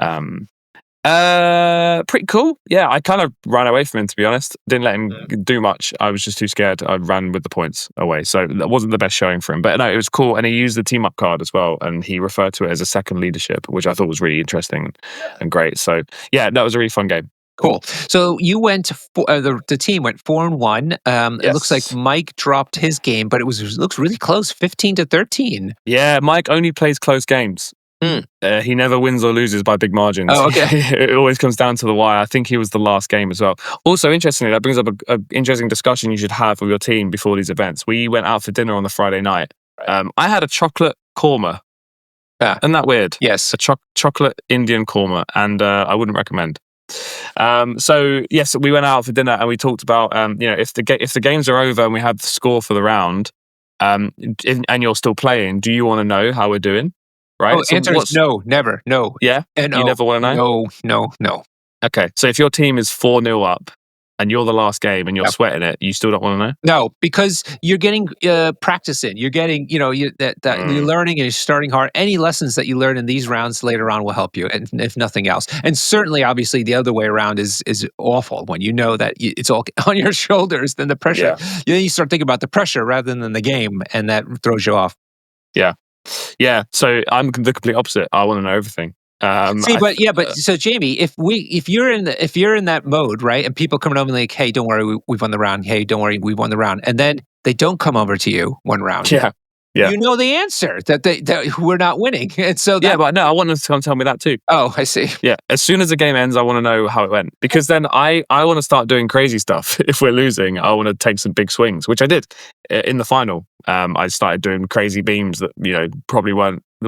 Pretty cool. Yeah, I kind of ran away from him, to be honest. Didn't let him do much. I was just too scared. I ran with the points away. So that wasn't the best showing for him. But no, it was cool. And he used the team up card as well. And he referred to it as a second leadership, which I thought was really interesting and great. So yeah, that was a really fun game. Cool. So you went the team went 4-1. It looks like Mike dropped his game, but it looks really close, 15-13. Yeah, Mike only plays close games. He never wins or loses by big margins. Oh, okay. It always comes down to the wire. I think he was the last game as well. Also, interestingly, that brings up an interesting discussion you should have with your team before these events. We went out for dinner on the Friday night. I had a chocolate korma. Isn't that weird? Yes. A chocolate Indian korma, and I wouldn't recommend. So yes, we went out for dinner and we talked about if the games are over and we have the score for the round, and you're still playing, do you want to know how we're doing? Right? Oh, answer is no, never, no. Yeah? And you never want to know? No. Okay, so if your team is 4-0 up and you're the last game and you're sweating it, you still don't want to know? No, because you're getting practice in. You're getting, you're learning and you're starting hard. Any lessons that you learn in these rounds later on will help you, and if nothing else. And certainly, obviously, the other way around is awful when you know that it's all on your shoulders. Then the pressure, then you start thinking about the pressure rather than the game, and that throws you off. Yeah. So I'm the complete opposite. I want to know everything. So Jamie, if you're in that mode, right, and people come over and like, hey, don't worry, we've won the round. Hey, don't worry, we've won the round, and then they don't come over to you one round. Yeah. You know the answer that we're not winning, and so but no, I want them to come tell me that too. Oh, I see. Yeah, as soon as the game ends, I want to know how it went, because then I want to start doing crazy stuff. If we're losing, I want to take some big swings, which I did in the final. I started doing crazy beams that probably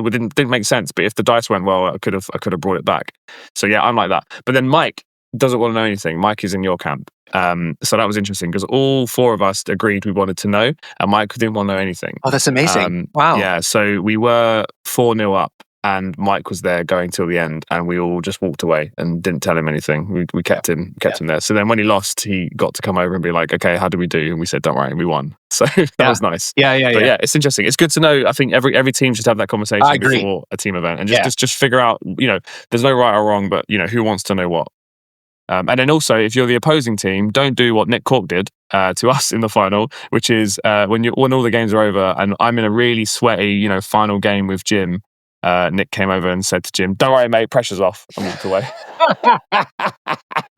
didn't make sense, but if the dice went well, I could have brought it back. So yeah, I'm like that. But then Mike doesn't want to know anything. Mike is in your camp. So that was interesting because all 4 of us agreed we wanted to know, and Mike didn't want to know anything. Oh, that's amazing. Wow. Yeah, so we were 4-0 up, and Mike was there going till the end, and we all just walked away and didn't tell him anything. We kept him there. So then when he lost, he got to come over and be like, okay, how did we do? And we said, don't worry, we won. So that was nice. Yeah. But yeah, it's interesting. It's good to know. I think every team should have that conversation before a team event, and just figure out, there's no right or wrong, but who wants to know what. And then also, if you're the opposing team, don't do what Nick Cork did to us in the final, which is when all the games are over and I'm in a really sweaty, final game with Jim. Nick came over and said to Jim, "Don't worry, mate, pressure's off," and walked away.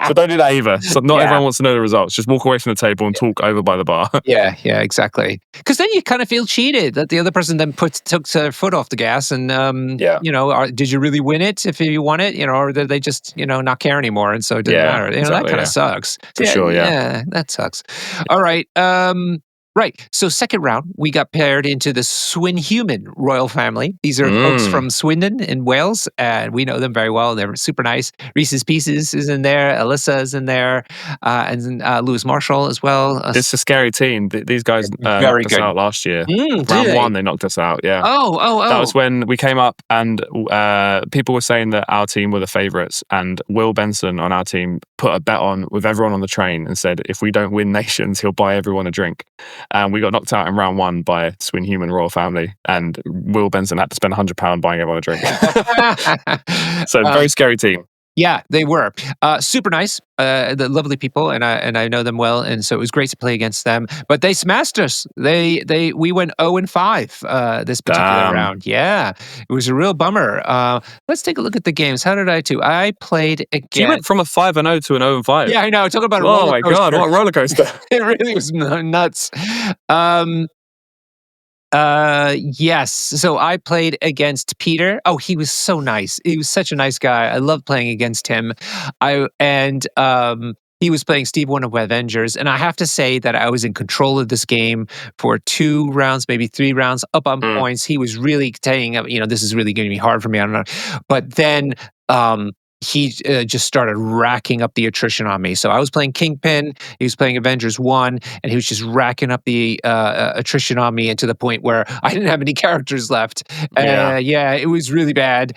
So don't do that either. So not everyone wants to know the results. Just walk away from the table and talk over by the bar. Yeah, exactly. Because then you kind of feel cheated that the other person then took their foot off the gas, and did you really win it if you won it? Or did they just not care anymore, and so it didn't matter? Exactly, that kind of sucks. For sure. Yeah, that sucks. All right. Right. So second round, we got paired into the Swinhuman royal family. These are folks from Swindon in Wales, and we know them very well. They're super nice. Reese's Pieces is in there. Alyssa is in there. And Lewis Marshall as well. It's a scary team. These guys very knocked good. us out last year. Round 1, they knocked us out, yeah. Oh. That was when we came up and people were saying that our team were the favourites, and Will Benson on our team put a bet on with everyone on the train and said, if we don't win Nations, he'll buy everyone a drink. And we got knocked out in round 1 by Swinhuman royal family, and Will Benson had to spend £100 buying everyone a drink. So very scary team. Yeah, they were super nice, the lovely people, and I know them well, and so it was great to play against them. But they smashed us. We went 0-5 this particular Damn. round. Yeah, it was a real bummer. Let's take a look at the games. How did I do? I played So you again. went from a 5-0 to an 0-5. Yeah, I know. Talk about a Oh roller my coaster. god, what a roller coaster! It really was nuts. Yes. So I played against Peter. Oh, he was so nice. He was such a nice guy. I loved playing against him. He was playing Steve, one of Avengers, and I have to say that I was in control of this game for 2 rounds, maybe 3 rounds, up on Mm. points. He was really saying, this is really going to be hard for me. I don't know, but then he just started racking up the attrition on me. So I was playing Kingpin. He was playing Avengers 1, and he was just racking up the attrition on me, and to the point where I didn't have any characters left. Yeah. It was really bad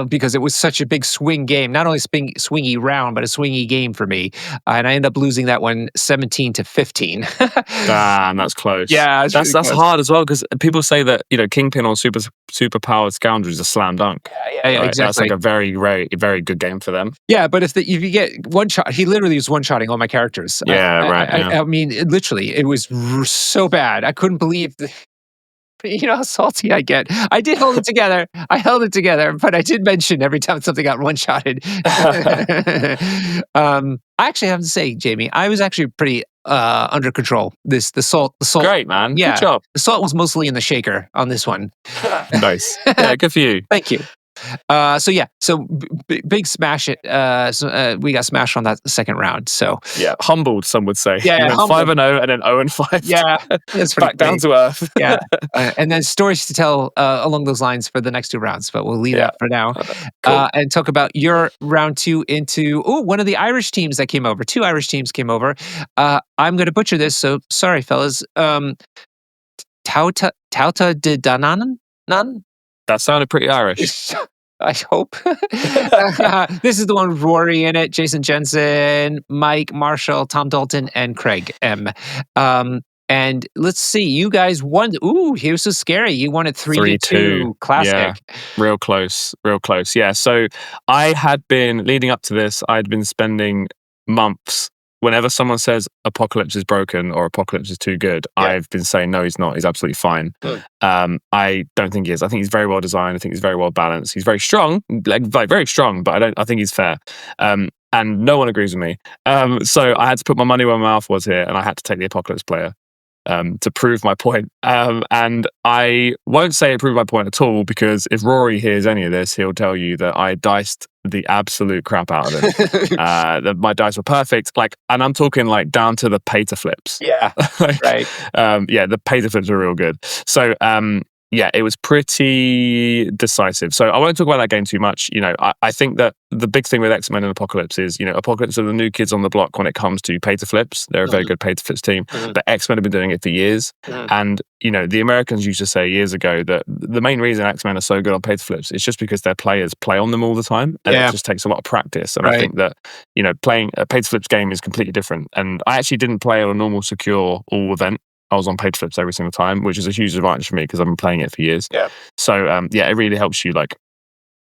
because it was such a big swing game. Not only swingy round, but a swingy game for me. And I ended up losing that one 17-15. Damn, that's close. Yeah, it's that's really close. hard as well, because people say that Kingpin or super powered scoundrel is a slam dunk. Yeah, Right? exactly. That's like a very, very, very good game for them. Yeah, but if you get one shot, he literally was one-shotting all my characters. I mean, literally, it was so bad. I couldn't believe how salty I get. I did hold it together. I held it together, but I did mention every time something got one-shotted. I actually have to say, Jamie, I was actually pretty under control. The salt. Great, man. Yeah, good job. The salt was mostly in the shaker on this one. Nice. Yeah, good for you. Thank you. Big smash it. We got smashed on that second round. So yeah, humbled, some would say. Yeah, 5-0 and then 0-5. Yeah, that's back down to earth. Yeah, and then stories to tell along those lines for the next 2 rounds, but we'll leave that for now. Cool. And talk about your round 2 into one of the Irish teams that came over. 2 Irish teams came over. I'm going to butcher this, so sorry, fellas. Tauta de Dananan? None? That sounded pretty Irish. I hope. This is the one with Rory in it, Jason Jensen, Mike, Marshall, Tom Dalton, and Craig M. And let's see, you guys won. Ooh, here's so scary. You won it 3-2. Classic. Yeah, real close. Yeah, so I had been, leading up to this, I'd been spending months. Whenever someone says Apocalypse is broken or Apocalypse is too good, I've been saying, no, he's not. He's absolutely fine. I don't think he is. I think he's very well designed. I think he's very well balanced. He's very strong, like very strong, but I think he's fair. And no one agrees with me. So I had to put my money where my mouth was here, and I had to take the Apocalypse player to prove my point. And I won't say it proved my point at all, because if Rory hears any of this, he'll tell you that I diced the absolute crap out of him. That my dice were perfect, and I'm talking down to the pater flips. Yeah, right. The pater flips are real good. So it was pretty decisive. So I won't talk about that game too much. I think that the big thing with X-Men and Apocalypse is, Apocalypse are the new kids on the block when it comes to pater flips. They're a very good pater flips team, but X-Men have been doing it for years. And, the Americans used to say years ago that the main reason X-Men are so good on pater flips is just because their players play on them all the time. And it just takes a lot of practice. And I think that, playing a pater flips game is completely different. And I actually didn't play on a normal secure all event. I was on pater flips every single time, which is a huge advantage for me because I've been playing it for years. Yeah. So it really helps you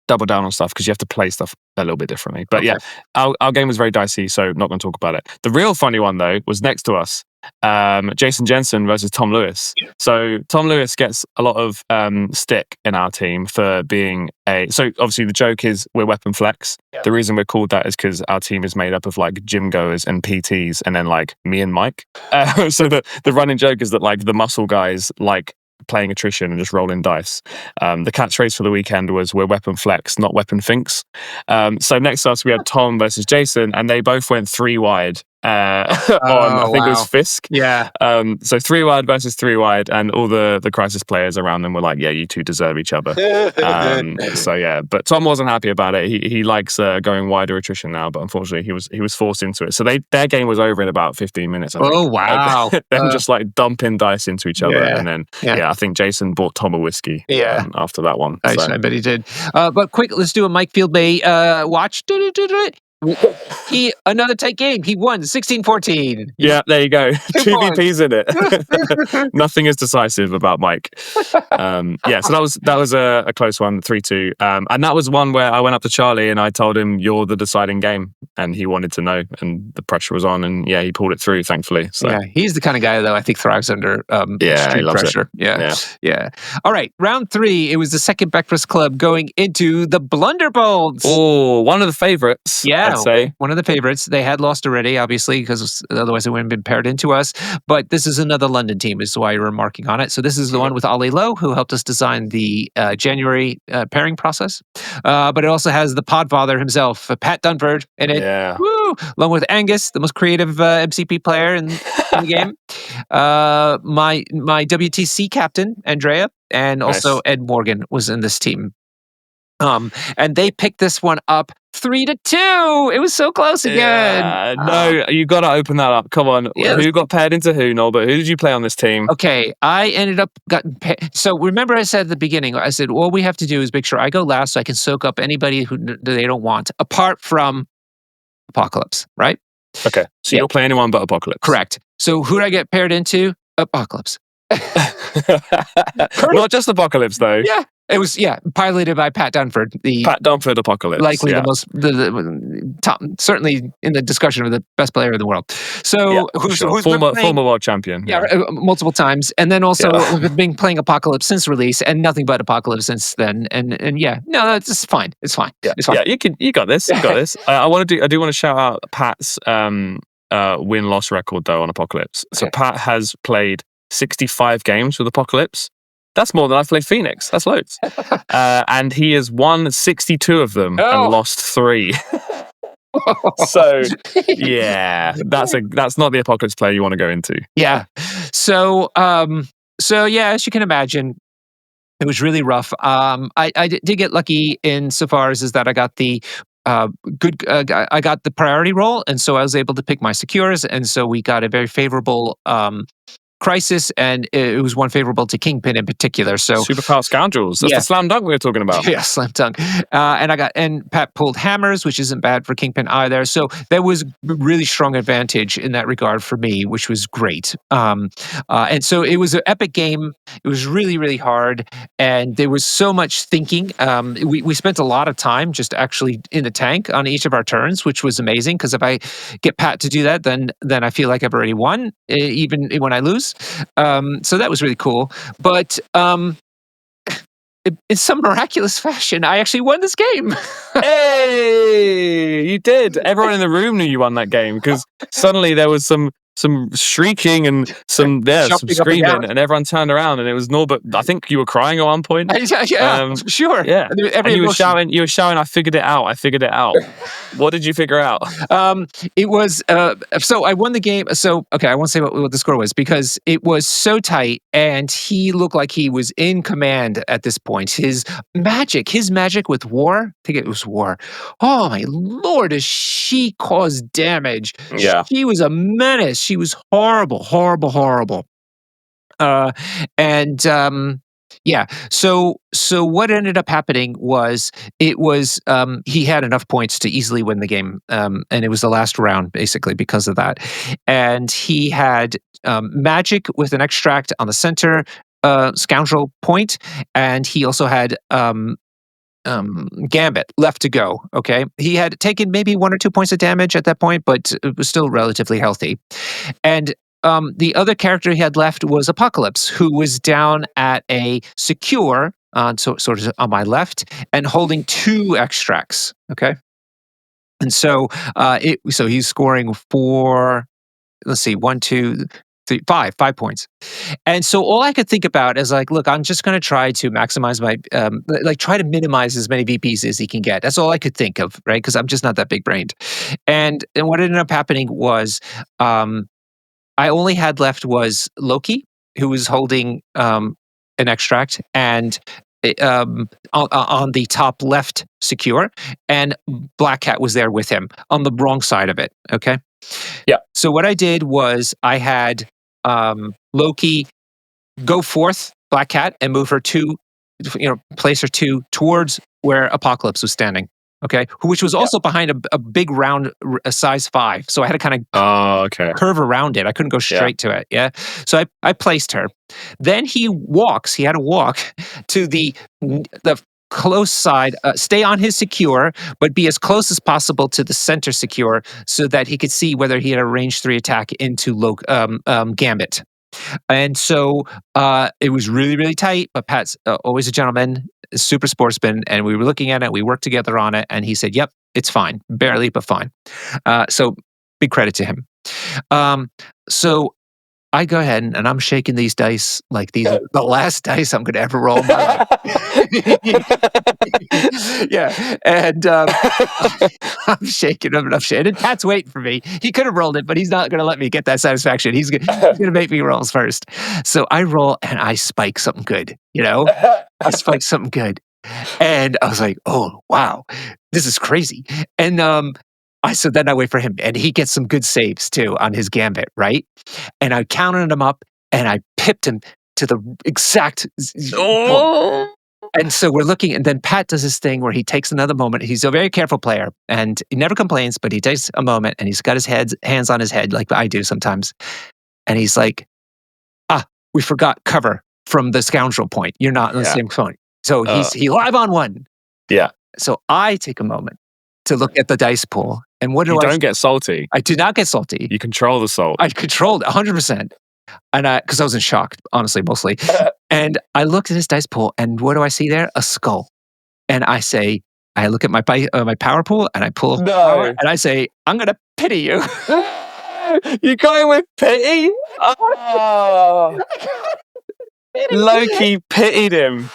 double down on stuff because you have to play stuff a little bit differently. But our game was very dicey, so not going to talk about it. The real funny one though was next to us, Jason Jensen versus Tom Lewis. Yeah. So Tom Lewis gets a lot of stick in our team for being so obviously the joke is we're weapon flex. Yeah. The reason we're called that is because our team is made up of gym goers and PTs and then me and Mike. So the running joke is that the muscle guys playing attrition and just rolling dice. The catchphrase for the weekend was we're weapon flex, not weapon finks. So next to us we had Tom versus Jason, and they both went 3 wide on I think it was Fisk. Yeah. So 3 wide versus 3 wide, and all the crisis players around them were like, yeah, you two deserve each other. But Tom wasn't happy about it. He likes going wider attrition now, but unfortunately he was forced into it. So their game was over in about 15 minutes. I think. Oh wow. Them just dumping dice into each other, and then I think Jason bought Tom a whiskey after that one. I bet he did. But quick, let's do a Mike Field Bay watch. Another tight game. He won 16-14. Yeah, there you go. 2 Two points. VPs in it. Nothing is decisive about Mike. So that was a close one, 3-2. And that was one where I went up to Charlie and I told him, "You're the deciding game," and he wanted to know, and the pressure was on, and he pulled it through, thankfully. So Yeah, he's the kind of guy though I think thrives under he extreme loves pressure. it. Yeah. All right, round 3. It was the second Breakfast Club going into the Blunderbolts. Oh, one of the favorites. Yeah, I'd say one of the favorites. They had lost already, obviously, because otherwise it wouldn't have been paired into us. But this is another London team, is why you're remarking on it. So this is the one with Ali Lowe, who helped us design the January pairing process. But it also has the Podfather himself, Pat Dunford, in it. Yeah. Woo! Along with Angus, the most creative MCP player in the game. My WTC captain, Andrea, and also Nice. Ed Morgan was in this team. And they picked this one up 3-2. It was so close again. No, you got to open that up. Come on. Yeah. Who got paired into who, Norbert? Who did you play on this team? Okay, I ended up so remember I said at the beginning, I said, all we have to do is make sure I go last so I can soak up anybody who they don't want, apart from Apocalypse, right? Okay, so you don't play anyone but Apocalypse. Correct. So who did I get paired into? Apocalypse. Not just Apocalypse, though. Yeah. It was, piloted by Pat Dunford. Pat Dunford Apocalypse. Likely the most, the top, certainly in the discussion of the best player in the world. So, who's former world champion. Yeah, multiple times. And then also, we've been playing Apocalypse since release and nothing but Apocalypse since then. And it's fine. It's fine. Yeah, it's fine. Yeah, you got this. You got this. I do want to shout out Pat's win-loss record, though, on Apocalypse. So Pat has played 65 games with Apocalypse. That's more than I've played Phoenix. That's loads. And he has won 62 of them and lost 3. So, that's not the Apocalypse player you want to go into. Yeah. So as you can imagine, it was really rough. I did get lucky insofar as that I got the I got the priority roll, and so I was able to pick my secures, and so we got a very favorable crisis, and it was one favorable to Kingpin in particular. So Superpower Scoundrels. That's the slam dunk we were talking about. Yeah, slam dunk. And Pat pulled hammers, which isn't bad for Kingpin either. So there was really strong advantage in that regard for me, which was great. And so it was an epic game. It was really, really hard, and there was so much thinking. We spent a lot of time just actually in the tank on each of our turns, which was amazing, because if I get Pat to do that, then I feel like I've already won, even when I lose. So that was really cool. But in some miraculous fashion, I actually won this game. Hey, you did. Everyone in the room knew you won that game, because suddenly there was some shrieking and some screaming, and everyone turned around, and it was Norbert. I think you were crying at one point. Sure. Yeah. And you were shouting, I figured it out. What did you figure out? It was, so I won the game. So, okay, I won't say what the score was, because it was so tight, and he looked like he was in command at this point. His magic with War, I think it was War. Oh my Lord, does she cause damage? Yeah. She was a menace. She was horrible. So what ended up happening was he had enough points to easily win the game, and it was the last round basically because of that. And he had magic with an extract on the center scoundrel point, and he also had Gambit left to go. Okay, he had taken maybe 1 or 2 points of damage at that point, but it was still relatively healthy. And the other character he had left was Apocalypse, who was down at a secure, sort of on my left, and holding 2 extracts. Okay, and so so he's scoring 4. Let's see, 1, 2, 3, 5 points. And so all I could think about is like, look, I'm just going to try to maximize my, try to minimize as many VPs as he can get. That's all I could think of, right? Because I'm just not that big brained. And what ended up happening was, I only had left was Loki, who was holding an extract, and on the top left secure, and Black Cat was there with him on the wrong side of it. Okay. Yeah. So what I did was I had Loki go forth Black Cat and move her place her 2 towards where Apocalypse was standing. okay, which was also behind a big round, a size 5. So I had to kind of curve around it. I couldn't go straight to it. Yeah. So I placed her. Then he had to walk to the close side, stay on his secure, but be as close as possible to the center secure so that he could see whether he had a range 3 attack into Gambit. And so it was really, really tight, but Pat's always a gentleman, super sportsman, and we were looking at it, we worked together on it, and he said, yep, it's fine. Barely, but fine. So big credit to him. So I go ahead and I'm shaking these dice like these are the last dice I'm going to ever roll in my life. Yeah. And I'm shaking them and I'm shaking. And Pat's waiting for me. He could have rolled it, but he's not going to let me get that satisfaction. He's going to make me rolls first. So I roll and I spike something good, I spike something good. And I was like, oh, wow, this is crazy. And so then I wait for him, and he gets some good saves too on his Gambit, right? And I counted him up, and I pipped him to the exact. And so we're looking, and then Pat does this thing where he takes another moment. He's a very careful player, and he never complains, but he takes a moment, and he's got his hands on his head like I do sometimes, and he's like, we forgot cover from the scoundrel point. You're not on the same point. So he live on 1. Yeah. So I take a moment to look at the dice pool. And what do you don't get salty. I do not get salty. You control the salt. I controlled 100%. And because I was in shock, honestly, mostly. And I looked at his dice pool, and what do I see there? A skull. And I look at my power pool, and I pull power, and I say, I'm going to pity you. You're going with pity? Oh. Loki pitied him.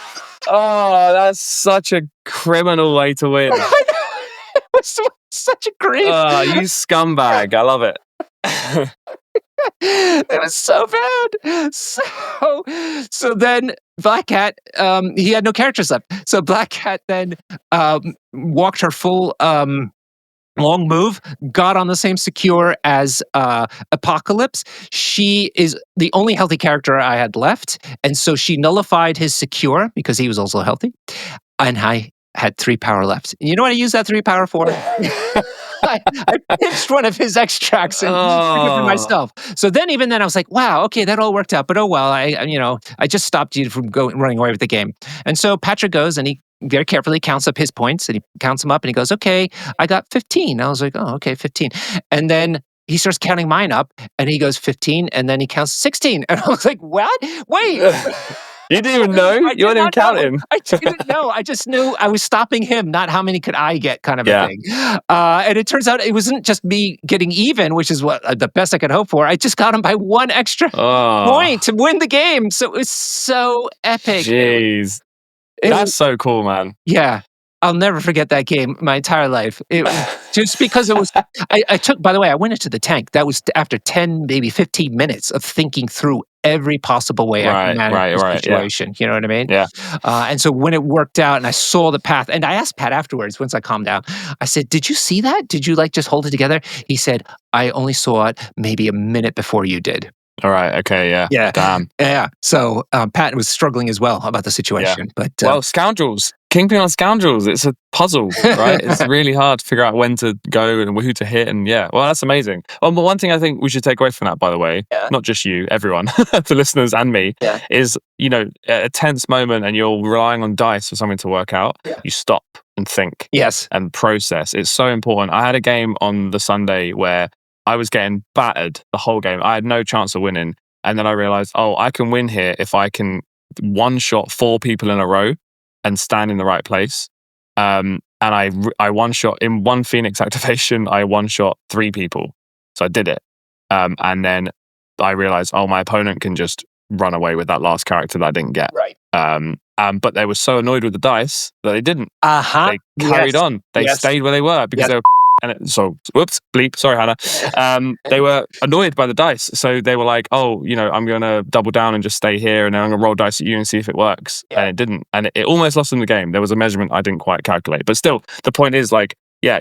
Oh, that's such a criminal way to win. It was such a grief. Oh, you scumbag. I love it. It was so bad. So then Black Cat, he had no characters left. So Black Cat then walked her full long move, got on the same secure as Apocalypse. She is the only healthy character I had left. And so she nullified his secure because he was also healthy. And I had 3 power left. You know what I used that 3 power for? I pitched one of his extracts and took it for myself. So then, even then, I was like, "Wow, okay, that all worked out." But oh well, I just stopped you from running away with the game. And so Patrick goes and he very carefully counts up his points, and he counts them up, and he goes, "Okay, I got 15." I was like, "Oh, okay, 15." And then he starts counting mine up, and he goes 15, and then he counts 16, and I was like, "What? Wait." You didn't even know? You weren't even counting? I didn't know. I just knew I was stopping him, not how many could I get kind of a thing. And it turns out it wasn't just me getting even, which is what the best I could hope for. I just got him by 1 extra point to win the game. So it was so epic. Jeez. That's so cool, man. Yeah. I'll never forget that game my entire life. Just because it was, I took, by the way, I went into the tank. That was after 10, maybe 15 minutes of thinking through every possible way I could manage the situation. You know what I mean? Yeah. And so when it worked out and I saw the path, and I asked Pat afterwards, once I calmed down, I said, did you see that? Did you just hold it together? He said, I only saw it maybe a minute before you did. All right. Okay. Yeah. Yeah. Damn. Yeah. So Pat was struggling as well about the situation. Yeah. But scoundrels. Kingpin on scoundrels. It's a puzzle, right? It's really hard to figure out when to go and who to hit. And that's amazing. But one thing I think we should take away from that, by the way, not just you, everyone, the listeners and me, is, a tense moment and you're relying on dice for something to work out. You stop and think. Yes. And process. It's so important. I had a game on the Sunday where I was getting battered the whole game. I had no chance of winning. And then I realized, I can win here if I can one-shot 4 people in a row and stand in the right place. And I one-shot, in one Phoenix activation, I one-shot 3 people. So I did it. And then I realized, my opponent can just run away with that last character that I didn't get. Right. But they were so annoyed with the dice that they didn't. They carried on. They stayed where they were because they were whoops, bleep, sorry, Hannah. They were annoyed by the dice. So they were like, I'm going to double down and just stay here and then I'm going to roll dice at you and see if it works. Yeah. And it didn't. And it almost lost them the game. There was a measurement I didn't quite calculate. But still, the point is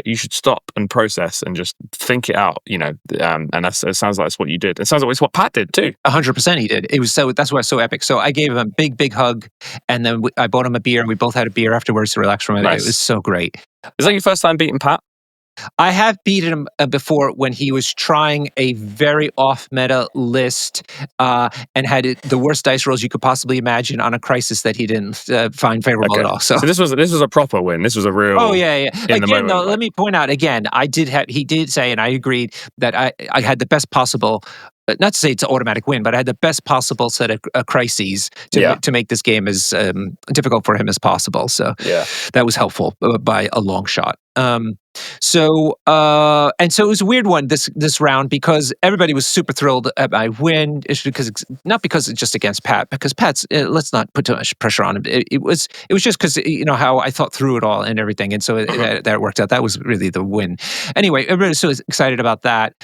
you should stop and process and just think it out, and it sounds like that's what you did. It sounds like it's what Pat did too. 100% he did. It was that's why it's so epic. So I gave him a big, big hug and then I bought him a beer and we both had a beer afterwards to relax from it. Nice. It was so great. Is that your first time beating Pat? I have beaten him before when he was trying a very off-meta list and had the worst dice rolls you could possibly imagine on a crisis that he didn't find favorable at all. So this was a proper win. This was a real. Oh yeah. In the Again, moment, though, let me point out again. He did say, and I agreed that I had the best possible. Not to say it's an automatic win, but I had the best possible set of crises to make this game as difficult for him as possible. So that was helpful by a long shot. So it was a weird one this round because everybody was super thrilled at my win. Not because it's just against Pat, because Pat's. Let's not put too much pressure on him. It was just because how I thought through it all and everything, and so that worked out. That was really the win. Anyway, everybody was so excited about that.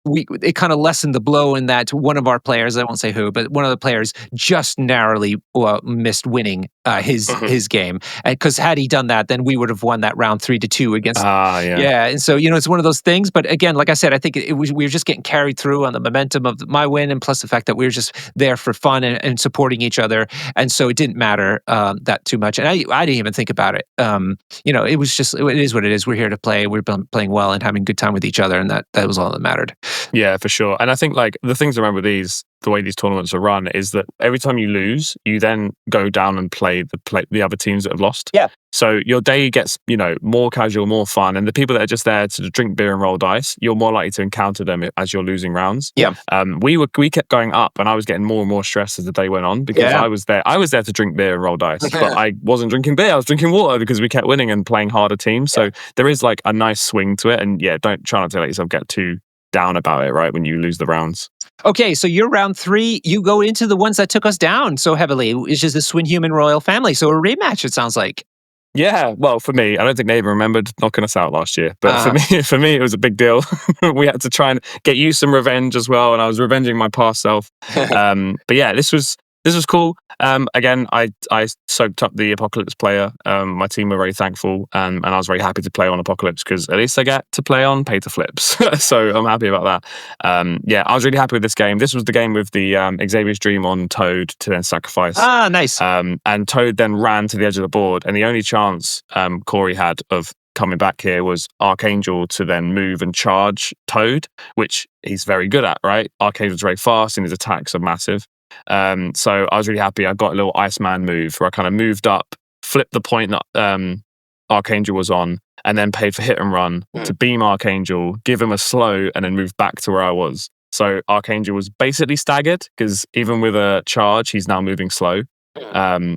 It kind of lessened the blow in that one of our players, I won't say who, but one of the players just narrowly missed winning his game. Because had he done that, then we would have won that round 3-2 against. Yeah. And so it's one of those things. But again, like I said, I think we were just getting carried through on the momentum of my win, and plus the fact that we were just there for fun and supporting each other, and so it didn't matter that too much. And I didn't even think about it. It was just it is what it is. We're here to play. We're playing well and having a good time with each other, and that was all that mattered. Yeah, for sure. And I think like the things to remember the way these tournaments are run is that every time you lose, you then go down and play the other teams that have lost. Yeah. So your day gets, more casual, more fun. And the people that are just there to drink beer and roll dice, you're more likely to encounter them as you're losing rounds. Yeah. We kept going up, and I was getting more and more stressed as the day went on because I was there to drink beer and roll dice, but I wasn't drinking beer. I was drinking water because we kept winning and playing harder teams. So there is like a nice swing to it. And try not to let yourself get too down about it, right? When you lose the rounds. Okay, so you're round 3. You go into the ones that took us down so heavily, which is the Swin Human Royal Family. So a rematch, it sounds like. Yeah, well, for me, I don't think they even remembered knocking us out last year. But for me, it was a big deal. We had to try and get you some revenge as well, and I was revenging my past self. But yeah, this was cool. Again, I soaked up the Apocalypse player. My team were very thankful, and I was very happy to play on Apocalypse because at least I get to play on Pay to Flips. So I'm happy about that. I was really happy with this game. This was the game with the Xavier's Dream on Toad to then sacrifice. Ah, nice. And Toad then ran to the edge of the board, and the only chance Corey had of coming back here was Archangel to then move and charge Toad, which he's very good at, right? Archangel's very fast and his attacks are massive. So I was really happy. I got a little Iceman move where I kind of moved up, flipped the point that Archangel was on, and then paid for hit and run to beam Archangel, give him a slow, and then move back to where I was. So Archangel was basically staggered because even with a charge, he's now moving slow.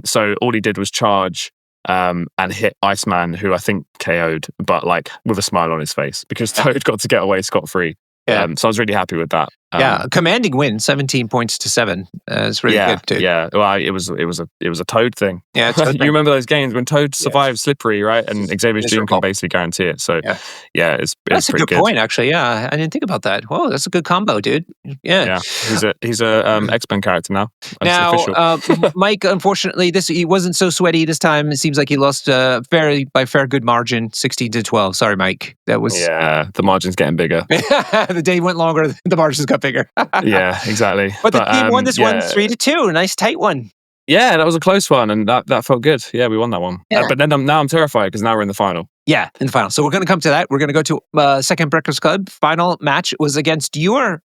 So all he did was charge and hit Iceman, who I think KO'd, but like with a smile on his face because Toad got to get away scot-free. Yeah. So I was really happy with that. Commanding win, 17 points to 7. It's really good too. Yeah, well, it was a Toad thing. Yeah, you remember those games when Toad survived Slippery, right? And Xavier's Dream can basically guarantee it. So it's that's a pretty good point, actually. Yeah, I didn't think about that. Whoa, that's a good combo, dude. Yeah. He's a X-Men character now. Now, Mike, unfortunately, he wasn't so sweaty this time. It seems like he lost by fair good margin, 16-12. Sorry, Mike. That was the margin's getting bigger. The day went longer, the margins got bigger. Yeah, exactly. But the team won this one 3-2. A nice tight one. Yeah, that was a close one, and that felt good. Yeah, we won that one. Yeah. But then now I'm terrified because now we're in the final. Yeah, in the final. So we're going to come to that. We're going to go to Second Breakfast Club. Final match was against your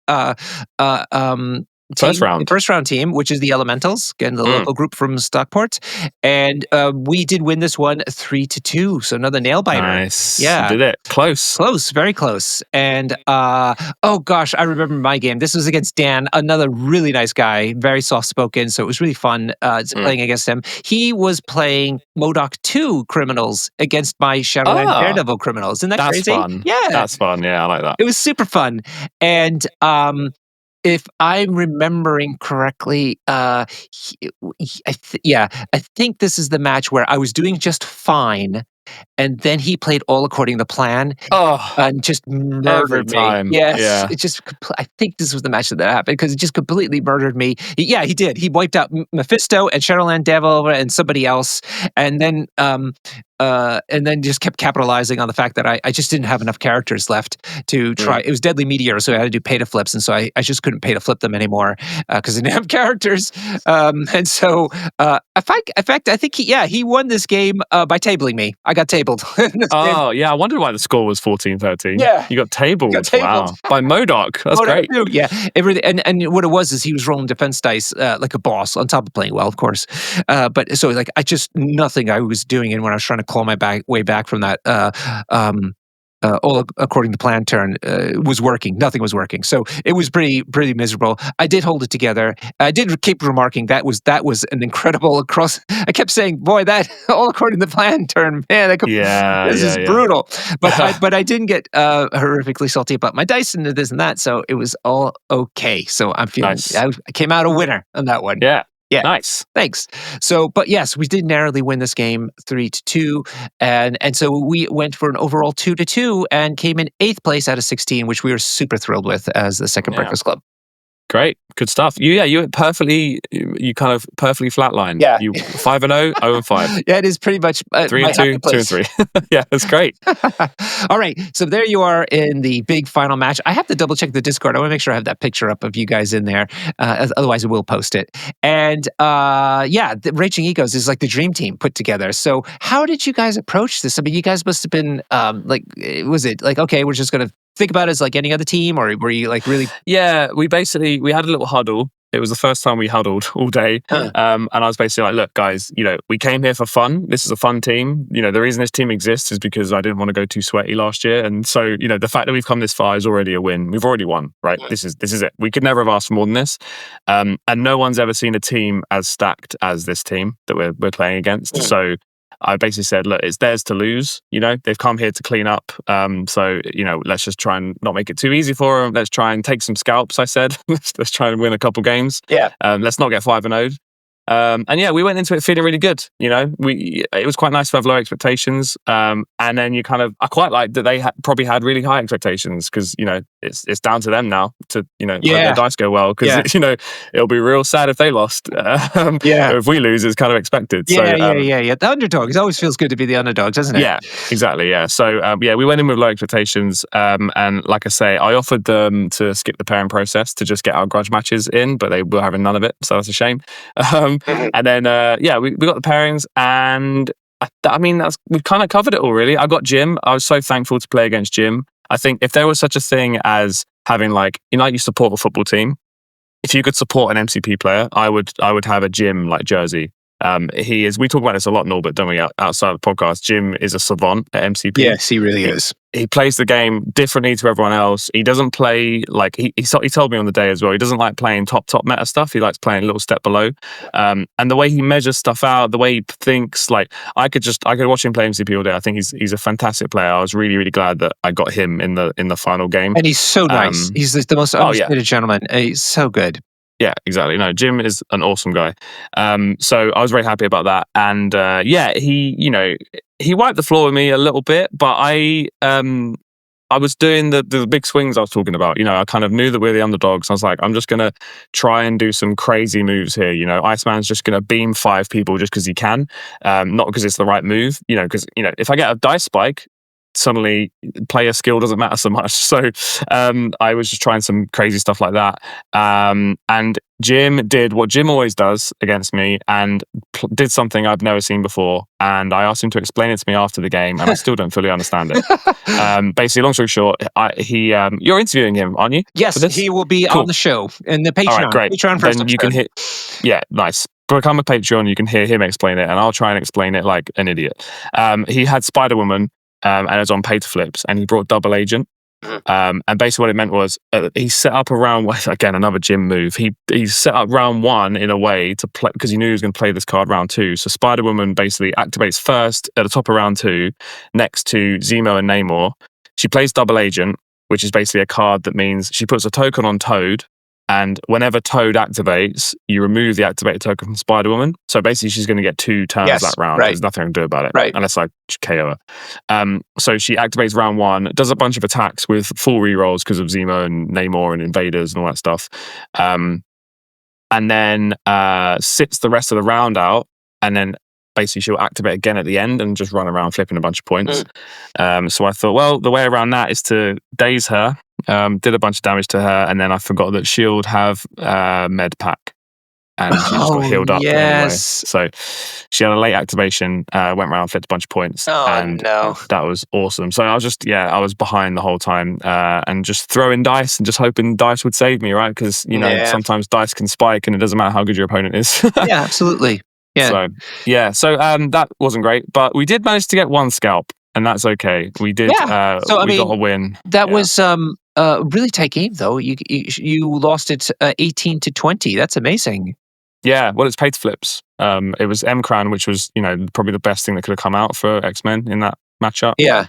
First round team, which is the Elementals, again, the local group from Stockport. And we did win this one 3-2. So another nail biter. Nice. Yeah. Did it. Close, very close. And oh gosh, I remember my game. This was against Dan, another really nice guy, very soft spoken. So it was really fun playing against him. He was playing MODOK 2 criminals against my Shadowland Daredevil criminals. Isn't that crazy? Fun. Yeah. That's fun. Yeah, I like that. It was super fun. And if I'm remembering correctly, I think this is the match where I was doing just fine, and then he played all according to plan, and just murdered me. Time. Yes, yeah. It just. I think this was the match that happened because it just completely murdered me. He did. He wiped out Mephisto and Shadowland Devil and somebody else, and then and then just kept capitalizing on the fact that I just didn't have enough characters left to try. It was Deadly Meteor, so I had to do pay to flips, and so I just couldn't pay to flip them anymore because I didn't have characters. And so, in fact, I think he won this game by tabling me. I got tabled. in this game. Oh, yeah. I wondered why the score was 14-13. Yeah. You got tabled. Got tabled. Wow. By Modoc. That's great. Yeah, and what it was is he was rolling defense dice like a boss on top of playing well, of course. But so like nothing I was doing, and when I was trying to claw my way back from that all according to plan turn was working. Nothing was working, so it was pretty miserable. I did hold it together. I did keep remarking that was an incredible across. I kept saying, "Boy, that all according to plan turn, man, this is brutal." But I didn't get horrifically salty about my dice and this and that, so it was all okay. So I'm feeling Nice. I came out a winner on that one. Yeah. Yeah. Nice. Thanks. So, but yes, we did narrowly win this game 3-2, and so we went for an overall 2-2 and came in 8th place out of 16, which we were super thrilled with as the second Breakfast Club. Great, good stuff. You kind of perfectly flatlined. Yeah. You 5-0, 0-5. Yeah, it is pretty much 3-2, 2-3. Yeah, that's great. All right, so there you are in the big final match. I have to double check the Discord. I want to make sure I have that picture up of you guys in there. Otherwise, I will post it. And the Raging Egos is like the dream team put together. So how did you guys approach this? I mean, you guys must have been was it like, okay, we're just going to think about it as like any other team, or were you like really? Yeah, we had a little huddle. It was the first time we huddled all day. And I was basically like, look, guys, we came here for fun. This is a fun team. The reason this team exists is because I didn't want to go too sweaty last year. And so, the fact that we've come this far is already a win. We've already won, right? This is it. We could never have asked for more than this. And no one's ever seen a team as stacked as this team that we're playing against. So I basically said, look, it's theirs to lose. They've come here to clean up. So, let's just try and not make it too easy for them. Let's try and take some scalps, I said. let's try and win a couple games. Yeah. Let's not get 5-0. We went into it feeling really good. It was quite nice to have low expectations. And then I quite liked that they probably had really high expectations because, it's down to them now to, let their dice go well because, it'll be real sad if they lost. If we lose, it's kind of expected. The underdog. It always feels good to be the underdog, doesn't it? Yeah, exactly. Yeah. So, we went in with low expectations. And like I say, I offered them to skip the pairing process to just get our grudge matches in, but they were having none of it. So that's a shame. And then, we got the pairings, and we've kind of covered it all, really. I got Jim. I was so thankful to play against Jim. I think if there was such a thing as having you support a football team, if you could support an MCP player, I would have a Jim jersey. We talk about this a lot, Norbert, don't we, outside of the podcast. Jim is a savant at MCP. Yes, he really is. He plays the game differently to everyone else. He doesn't play he told me on the day as well. He doesn't like playing top meta stuff. He likes playing a little step below. And the way he measures stuff out, the way he thinks, I could watch him play MCP all day. I think he's a fantastic player. I was really, really glad that I got him in the final game. And he's so nice. He's the most understated gentleman. He's so good. Yeah, exactly. No, Jim is an awesome guy. So I was very happy about that. And he wiped the floor with me a little bit, but I was doing the big swings I was talking about. I kind of knew that we're the underdogs. I was like, I'm just going to try and do some crazy moves here. Iceman's just going to beam 5 people just because he can, not because it's the right move. Because if I get a dice spike, suddenly player skill doesn't matter so much. So I was just trying some crazy stuff like that. And Jim did what Jim always does against me and did something I've never seen before. And I asked him to explain it to me after the game, and I still don't fully understand it. Basically, long story short, you're interviewing him, aren't you? Yes, he will be on the show in the Patreon. All right, great. Patreon then you can hit. Yeah, nice. Become a Patreon. You can hear him explain it, and I'll try and explain it like an idiot. He had Spider-Woman. And it was on pay to flips, and he brought double agent. And basically what it meant was he set up a round, again, another Jim move. He set up round 1 in a way to play, because he knew he was going to play this card round 2. So Spider-Woman basically activates first at the top of round 2 next to Zemo and Namor. She plays double agent, which is basically a card that means she puts a token on Toad, and whenever Toad activates, you remove the activated token from Spider-Woman. So basically, she's going to get 2 turns that round. Right. There's nothing I can do about it, right, unless I KO her. So she activates round 1, does a bunch of attacks with full rerolls because of Zemo and Namor and Invaders and all that stuff. And then sits the rest of the round out, and then basically she'll activate again at the end and just run around flipping a bunch of points. So I thought, well, the way around that is to daze her, did a bunch of damage to her, and then I forgot that she'll have med pack. And she just got healed up anyway. So she had a late activation, went around, flipped a bunch of points, and that was awesome. So I was I was behind the whole time, and just throwing dice and just hoping dice would save me, right? Because sometimes dice can spike, and it doesn't matter how good your opponent is. Yeah, absolutely. Yeah. So that wasn't great, but we did manage to get one scalp, and that's okay. We did. Yeah. We got a win. That was really tight game, though. You lost it 18-20. That's amazing. Yeah, well, it's pay to flips. It was M-Cran, which was, probably the best thing that could have come out for X-Men in that matchup. Yeah.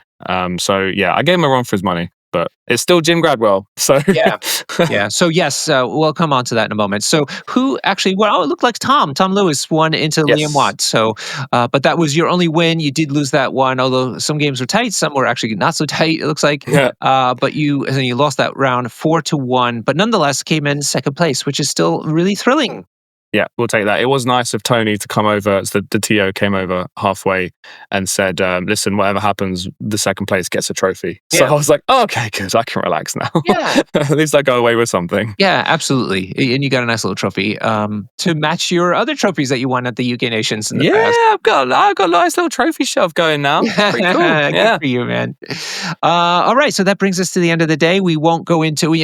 So yeah, I gave him a run for his money, but it's still Jim Gradwell. So yeah. So yes, we'll come on to that in a moment. So who actually? Well, it looked like Tom Lewis won into Liam Watt. So, but that was your only win. You did lose that one, although some games were tight. Some were actually not so tight. It looks like. Yeah. But you lost that round 4-1. But nonetheless, came in second place, which is still really thrilling. Yeah, we'll take that. It was nice of Tony to come over. So the TO came over halfway and said, listen, whatever happens, the second place gets a trophy. So I was like, oh, okay, good. I can relax now. Yeah. At least I go away with something. Yeah, absolutely. And you got a nice little trophy to match your other trophies that you won at the UK Nations in the past. I've got a nice little trophy shelf going now. Pretty cool. Good for you, man. All right, so that brings us to the end of the day. We won't go into,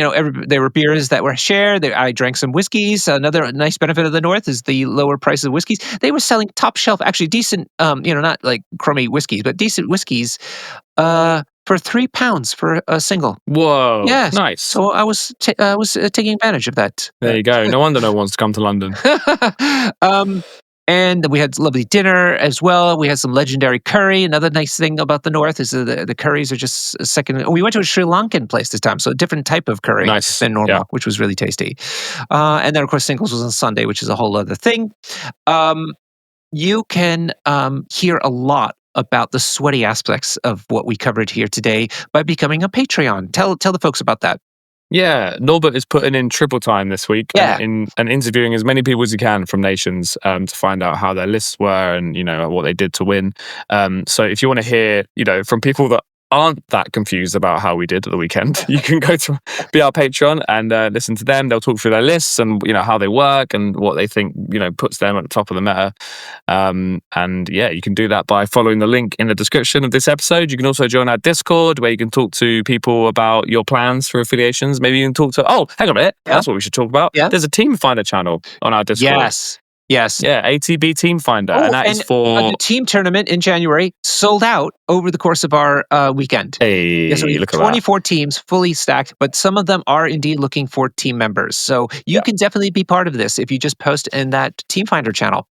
there were beers that were shared. I drank some whiskeys. Another nice benefit of the North is the lower prices of whiskeys. They were selling top shelf, actually decent, not like crummy whiskeys, but decent whiskeys for £3 for a single. Whoa! Yes, nice. So I was taking advantage of that. There you go. No wonder no one wants to come to London. And we had lovely dinner as well. We had some legendary curry. Another nice thing about the North is the curries are just a second. We went to a Sri Lankan place this time, so a different type of curry than normal, which was really tasty. And then, of course, singles was on Sunday, which is a whole other thing. You can hear a lot about the sweaty aspects of what we covered here today by becoming a Patreon. Tell the folks about that. Yeah, Norbert is putting in triple time this week and interviewing as many people as he can from nations to find out how their lists were and, what they did to win. So if you want to hear, from people that aren't that confused about how we did at the weekend, you can go to be our Patreon and listen to them. They'll talk through their lists and how they work and what they think puts them at the top of the meta. And you can do that by following the link in the description of this episode. You can also join our Discord where you can talk to people about your plans for affiliations. Maybe you can talk to hang on a minute, that's what we should talk about. There's a Team Finder channel on our Discord. Yes. Yeah, ATB Team Finder. And that is for the team tournament in January sold out over the course of our weekend. Hey, so we have 24 teams fully stacked, but some of them are indeed looking for team members. So you can definitely be part of this if you just post in that Team Finder channel.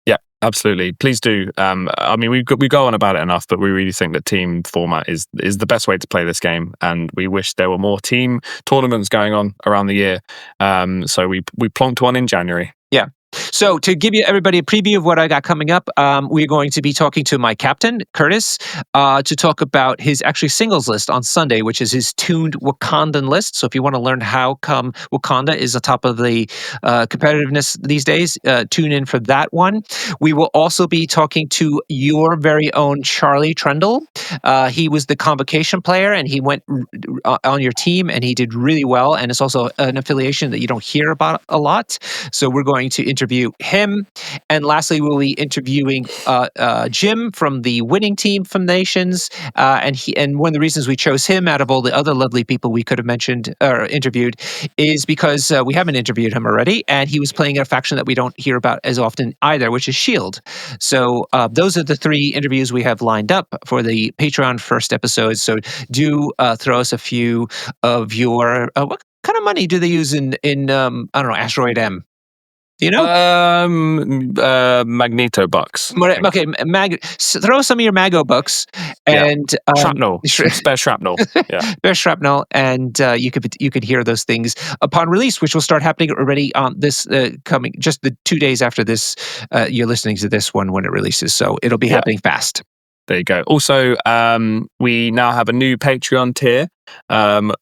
Yeah, absolutely. Please do. We go on about it enough, but we really think that team format is the best way to play this game, and we wish there were more team tournaments going on around the year. So we plonked one in January. Yeah. So to give you everybody a preview of what I got coming up, we're going to be talking to my captain, Curtis, to talk about his actually singles list on Sunday, which is his tuned Wakandan list. So if you want to learn how come Wakanda is atop of the competitiveness these days, tune in for that one. We will also be talking to your very own Charlie Trendle. He was the convocation player, and he went on your team, and he did really well. And it's also an affiliation that you don't hear about a lot. So we're going to interview him. And lastly, we'll be interviewing Jim from the winning team from Nations. And one of the reasons we chose him out of all the other lovely people we could have mentioned or interviewed is because we haven't interviewed him already. And he was playing a faction that we don't hear about as often either, which is S.H.I.E.L.D. So those are the 3 interviews we have lined up for the Patreon first episode. So do throw us a few of your, what kind of money do they use in Asteroid M? Do you know? Magneto bucks. Okay, throw some of your Mago bucks and shrapnel, spare shrapnel. Yeah, spare shrapnel, and you could hear those things upon release, which will start happening already on this coming just the 2 days after this. You're listening to this one when it releases, so it'll be happening fast. There you go. Also, we now have a new Patreon tier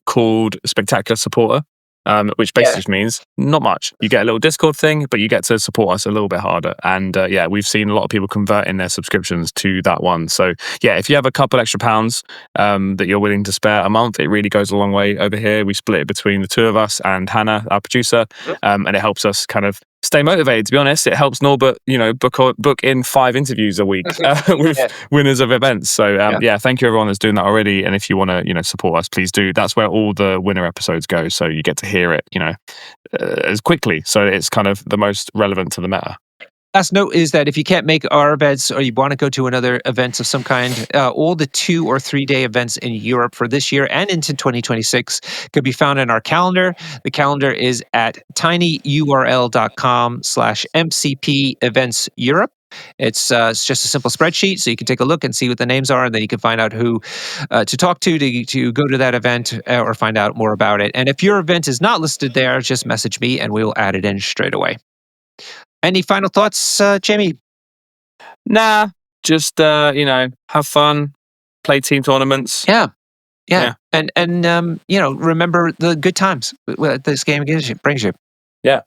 called Spectacular Supporter. which basically just means not much. You get a little Discord thing, but you get to support us a little bit harder. And we've seen a lot of people converting their subscriptions to that one. So yeah, if you have a couple extra pounds that you're willing to spare a month, it really goes a long way over here. We split it between the two of us and Hannah, our producer, and it helps us kind of stay motivated. To be honest, it helps Norbert, book in 5 interviews a week with winners of events. So thank you everyone that's doing that already. And if you want to, support us, please do. That's where all the winner episodes go. So you get to hear it, as quickly. So it's kind of the most relevant to the meta. Last note is that if you can't make our events or you want to go to another events of some kind, all the 2 or 3 day events in Europe for this year and into 2026 could be found in our calendar. The calendar is at tinyurl.com/MCP Events Europe. It's just a simple spreadsheet, so you can take a look and see what the names are, and then you can find out who to talk to go to that event or find out more about it. And if your event is not listed there, just message me and we will add it in straight away. Any final thoughts, Jamie? Nah, just have fun, play team tournaments. Yeah. And remember the good times this game brings you. Yeah.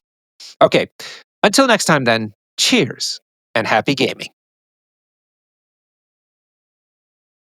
Okay. Until next time, then. Cheers and happy gaming.